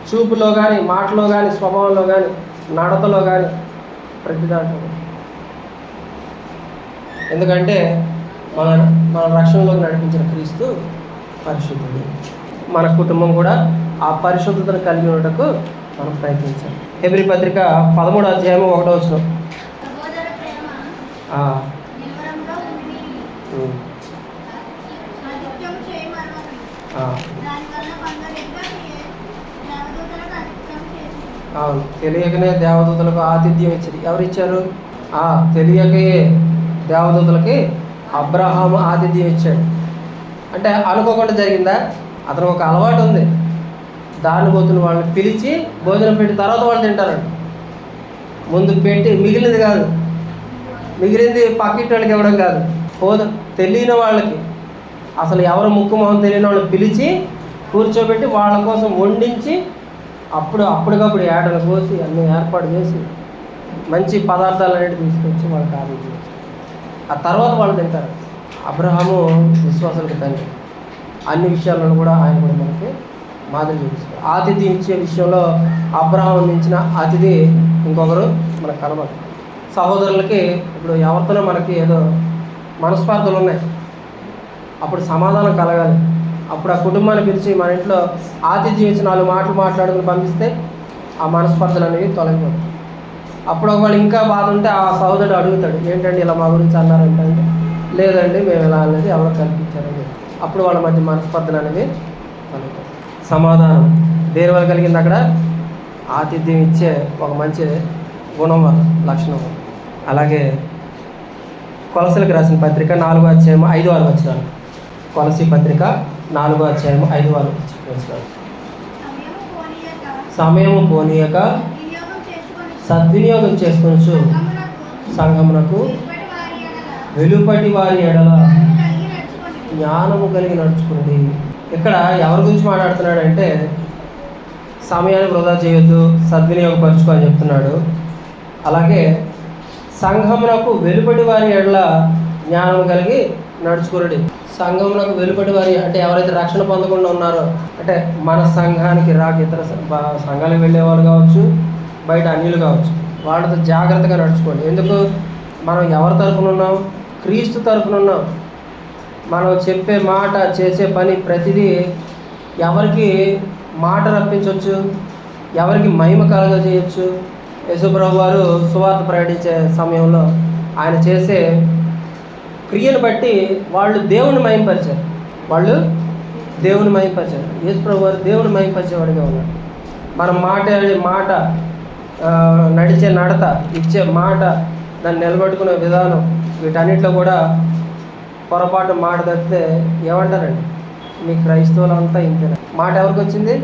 చూపులో కానీ, మాటలో కానీ, స్వభావంలో కానీ, నడతలో కానీ, ప్రతి దాంట్లో. ఎందుకంటే మన రక్షణలోకి నడిపించిన క్రీస్తు పరిశుద్ధుడు. మన కుటుంబం కూడా ఆ పరిశుద్ధతను కలిగి ఉండటకు మనం ప్రయత్నించాలి. హెబ్రీ పత్రిక 13వ అధ్యాయం 1వ వచనం. అవును, తెలియకనే దేవదూతలకు ఆతిథ్యం ఇచ్చింది. ఎవరు ఇచ్చారు? తెలియకే దేవదూతలకి అబ్రహాము ఆతిథ్యం ఇచ్చాడు. అంటే అనుకోకుండా జరిగిందా? అతను ఒక అలవాటు ఉంది. దాని పోతున్న వాళ్ళని పిలిచి భోజనం పెట్టి తర్వాత వాళ్ళు తింటారంట. ముందు పెట్టి మిగిలింది కాదు, మిగిలింది పక్కింటి వాళ్ళకి ఇవ్వడం కాదు, తెలియని వాళ్ళకి, అసలు ఎవరు ముక్కు మొహం తెలియని వాళ్ళని పిలిచి కూర్చోబెట్టి వాళ్ళ కోసం వండించి అప్పటికప్పుడు ఏటను కోసి అన్ని ఏర్పాటు చేసి మంచి పదార్థాలు అనేవి తీసుకొచ్చి వాళ్ళకి ఆతిథ్యం ఇచ్చారు. ఆ తర్వాత వాళ్ళు తింటారు. అబ్రహాము విశ్వాసాలకు తండ్రి. అన్ని విషయాలను కూడా ఆయన కూడా మనకి మాదిరి చూపిస్తారు. ఆతిథ్యం ఇచ్చే విషయంలో అబ్రహాము మించిన అతిథి ఇంకొకరు మనకు కనబడదు. సహోదరులకి ఇప్పుడు ఎవరితోనో మనకి ఏదో మనస్పార్థలు ఉన్నాయి, అప్పుడు సమాధానం కలగాలి. అప్పుడు ఆ కుటుంబాన్ని పిలిచి మన ఇంట్లో ఆతిథ్యం ఇచ్చి 4 మాటలు మాట్లాడుకుని పంపిస్తే ఆ మనస్పర్ధలు అనేవి తొలగిపోతాయి. అప్పుడు ఒకవేళ ఇంకా బాధ ఉంటే ఆ సహోదరుడు అడుగుతాడు, ఏంటండి ఇలా మా గురించి అన్నారంటే, లేదండి మేము ఇలా అనేది ఎవరో కల్పించారని. అప్పుడు వాళ్ళ మధ్య మనస్పర్ధలు అనేవి తొలగిపోతాయి. సమాధానం దేని వల్ల కలిగింది? అక్కడ ఆతిథ్యం ఇచ్చే ఒక మంచి గుణం వల్ల, లక్షణం. అలాగే కొలసీలకు రాసిన పత్రిక 4వ అధ్యాయం 5-6 వచనాలు. కొలసీ పత్రిక 4వ అధ్యాయం 5-6 వచనాలు. సమయము పోనీయక సద్వినియోగం చేసుకొనుచు సంఘమునకు వెలుపటి వారి ఎడల జ్ఞానము కలిగి నడుచుకోండి. ఇక్కడ ఎవరి గురించి మాట్లాడుతున్నాడంటే సమయాన్ని వృధా చేయొద్దు, సద్వినియోగపరచుకో అని చెప్తున్నాడు. అలాగే సంఘమునకు వెలుపటి వారి ఎడల జ్ఞానం కలిగి నడుచుకురుడి. సంఘమునకు వెలుపటి వారి అంటే ఎవరైతే రక్షణ పొందకుండా ఉన్నారో, అంటే మన సంఘానికి రాక ఇతర సంఘాలకు వెళ్ళేవాళ్ళు కావచ్చు, బయట అన్యులు కావచ్చు, వాళ్ళతో జాగ్రత్తగా నడుచుకోండి. ఎందుకు? మనం ఎవరి తరఫున ఉన్నాం? క్రీస్తు తరఫున ఉన్నాం. మనం చెప్పే మాట, చేసే పని ప్రతిదీ ఎవరికి మాట రప్పించవచ్చు, ఎవరికి మహిమ కలగజేయచ్చు. యేసుప్రభు వారు సువార్త ప్రకటించే సమయంలో ఆయన చేసే క్రియను బట్టి వాళ్ళు దేవుని మహిమపరిచారు. యేసుప్రభు వారు దేవుని మహిమపరిచేవాడిగా ఉన్నారు. మనం మాట్లాడే మాట, నడిచే నడత, ఇచ్చే మాట, దాన్ని నిలబెట్టుకునే విధానం, వీటన్నిటిలో కూడా పొరపాటు మాట తప్పితే ఏమంటారండి? మీ క్రైస్తవులంతా ఇంతేనా? మాట ఎవరికి వచ్చింది?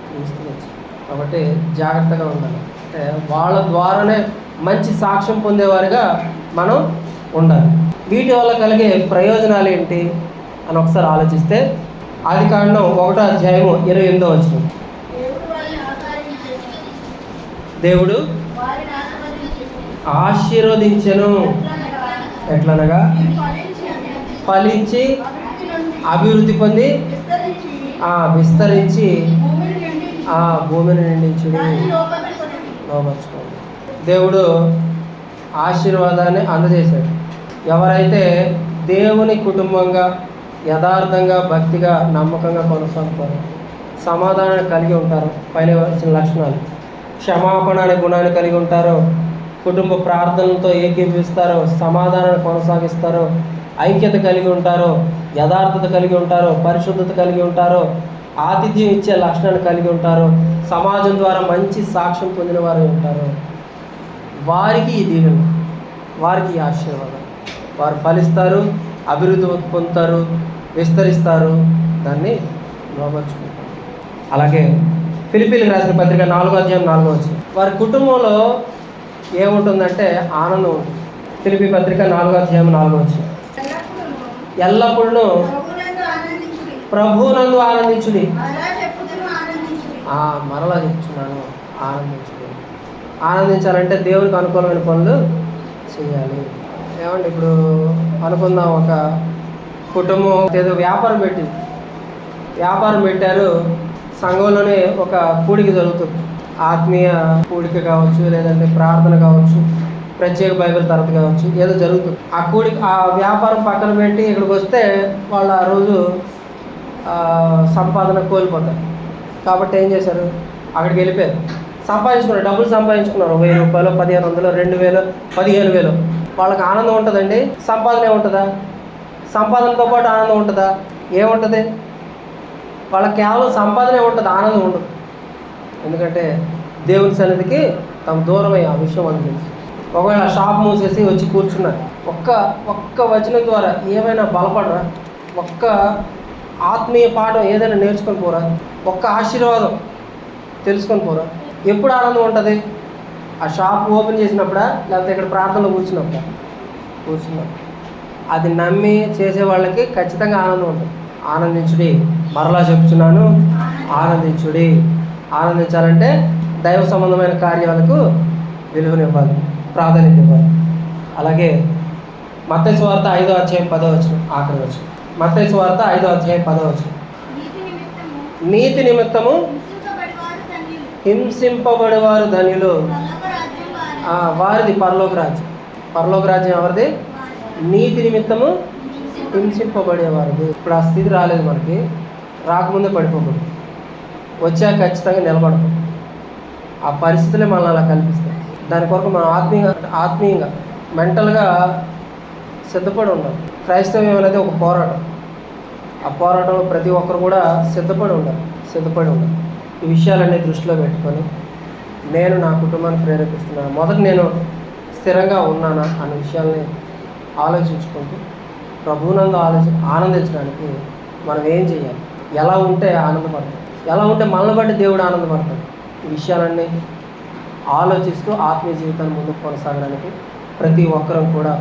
క్రీస్తుకి వచ్చింది. కాబట్టి జాగ్రత్తగా ఉండాలి. అంటే వాళ్ళ ద్వారానే మంచి సాక్ష్యం పొందేవారుగా మనం ఉండాలి. వీటి వల్ల కలిగే ప్రయోజనాలు ఏంటి అని ఒకసారి ఆలోచిస్తే, ఆదికాండం 1:28 దేవుడు ఆశీర్వదించెను. ఎట్లనగా ఫలించి అభివృద్ధి పొంది విస్తరించి భూమిని నిండించుడి, లోపరుచుకోండి. దేవుడు ఆశీర్వాదాన్ని అందజేశాడు. ఎవరైతే దేవుని కుటుంబంగా యథార్థంగా, భక్తిగా, నమ్మకంగా కొనసాగుతారో, సమాధానాన్ని కలిగి ఉంటారో, పైన వచ్చిన లక్షణాలు, క్షమాపణ అనే గుణాన్ని కలిగి ఉంటారో, కుటుంబ ప్రార్థనలతో ఏకీభవిస్తారో, సమాధానాన్ని కొనసాగిస్తారో, ఐక్యత కలిగి ఉంటారో, యథార్థత కలిగి ఉంటారో, పరిశుద్ధత కలిగి ఉంటారో, ఆతిథ్యం ఇచ్చే లక్షణాన్ని కలిగి ఉంటారో, సమాజం ద్వారా మంచి సాక్ష్యం పొందిన వారు ఉంటారో, వారికి ఈ దీవెన, వారికి ఈ ఆశీర్వాదం. వారు ఫలిస్తారు, అభివృద్ధి పొందుతారు, విస్తరిస్తారు, దాన్ని లోపరుచుకుంటారు. అలాగే ఫిలిప్పీలకు రాసిన పత్రిక 4:4 వారి కుటుంబంలో ఏముంటుందంటే ఆనందం ఉంటుంది. ఫిలిప్పీ పత్రిక 4:4 ఎల్లప్పుడూ ప్రభువునందు ఆనందించుడి. మరలా చెప్తున్నాను, ఆనందించుడి. ఆనందించాలంటే దేవునికి అనుకూలమైన పనులు చేయాలి. ఏమంటే ఇప్పుడు అనుకుందాం, ఒక కుటుంబం ఏదో వ్యాపారం పెట్టారు. సంఘంలోనే ఒక కూడిక జరుగుతుంది. ఆత్మీయ కూడిక కావచ్చు, లేదంటే ప్రార్థన కావచ్చు, ప్రత్యేక బైబిల్ తరగతి కావచ్చు, ఏదో జరుగుతుంది. ఆ వ్యాపారం పక్కన పెట్టి ఇక్కడికి వస్తే వాళ్ళు ఆ రోజు సంపాదన కోల్పోతారు. కాబట్టి ఏం చేశారు? అక్కడికి వెళ్ళిపోయారు. డబ్బులు సంపాదించుకున్నారు. 1000 రూపాయలు, 1500, 2000, 15000. వాళ్ళకి ఆనందం ఉంటుందండి? సంపాదన ఏముంటుందా? సంపాదనతో పాటు ఆనందం ఉంటుందా? ఏముంటుంది? వాళ్ళకి కేవలం సంపాదనే ఉంటుంది, ఆనందం ఉండదు. ఎందుకంటే దేవుని సన్నిధికి తమ దూరమయ్యే ఆ విషయం అని తెలుసు. ఒకవేళ షాప్ మూసేసి వచ్చి కూర్చున్నారు, ఒక్క వచనం ద్వారా ఏమైనా బలపడరా? ఒక్క ఆత్మీయ పాఠం ఏదైనా నేర్చుకొని పోరా? ఒక్క ఆశీర్వాదం తెలుసుకొని పోరా? ఎప్పుడు ఆనందం ఉంటుంది? ఆ షాప్ ఓపెన్ చేసినప్పుడా, లేకపోతే ఇక్కడ ప్రార్థనలో కూర్చున్నప్పుడు? అది నమ్మి చేసే వాళ్ళకి ఖచ్చితంగా ఆనందం ఉంటుంది. ఆనందించుడి. మరలా చెప్తున్నాను, ఆనందించుడి. ఆనందించాలంటే దైవ సంబంధమైన కార్యాలకు విలువనివ్వాలి, ప్రాధాన్యత ఇవ్వాలి. అలాగే మత్తయి సువార్త 5:10 ఆఖరి వచనం. మత్తయి సువార్త 5:10 నీతి నిమిత్తము హింసింపబడేవారు ధన్యులు, వారిది పరలోక రాజ్యం. పరలోక రాజ్యం ఎవరిది? నీతి నిమిత్తము హింసింపబడేవారిది. ఇప్పుడు ఆ స్థితి రాలేదు మనకి, రాకముందే పడిపోకూడదు, వచ్చాక ఖచ్చితంగా నిలబడతాం. ఆ పరిస్థితులే మనల్ని అలా కల్పిస్తాయి. దాని కొరకు మనం ఆత్మీయంగా మెంటల్గా సిద్ధపడి ఉండాలి. క్రైస్తవ్యం అనేది ఒక పోరాటం. ఆ పోరాటంలో ప్రతి ఒక్కరు కూడా సిద్ధపడి ఉండాలి. ఈ విషయాలన్నీ దృష్టిలో పెట్టుకొని నేను నా కుటుంబాన్ని ప్రేరేపిస్తున్నాను, మొదట నేను స్థిరంగా ఉన్నానా అన్న విషయాల్ని ఆలోచించుకుంటూ ప్రభువునందు ఆనందించడానికి మనం ఏం చేయాలి, ఎలా ఉంటే ఆనందపడతాం, ఎలా ఉంటే మనల్ని బట్టి దేవుడు ఆనందపడతాడు, ఈ విషయాలన్నీ ఆలోచిస్తూ ఆత్మీయ జీవితాన్ని ముందుకు కొనసాగడానికి ప్రతి ఒక్కరం కూడా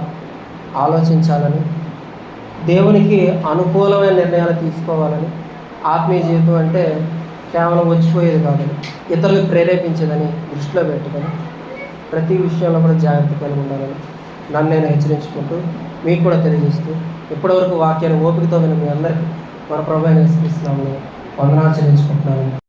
ఆలోచించాలని దేవునికి అనుకూలమైన నిర్ణయాలు తీసుకోవాలని, ఆత్మీయ జీవితం అంటే కేవలం వచ్చిపోయేది కాదని, ఇతరులకు ప్రేరేపించేదని దృష్టిలో పెట్టుకొని ప్రతి విషయంలో కూడా జాగ్రత్త కలిగి ఉండాలని నన్ను నేను హెచ్చరించుకుంటూ మీకు కూడా తెలియజేస్తూ ఇప్పటివరకు వాక్యాన్ని ఓపికతో విని మీ అందరికీ మన ప్రభువైన యేసుక్రీస్తు నామములో వందనాలు చెల్లించుకుంటున్నాను.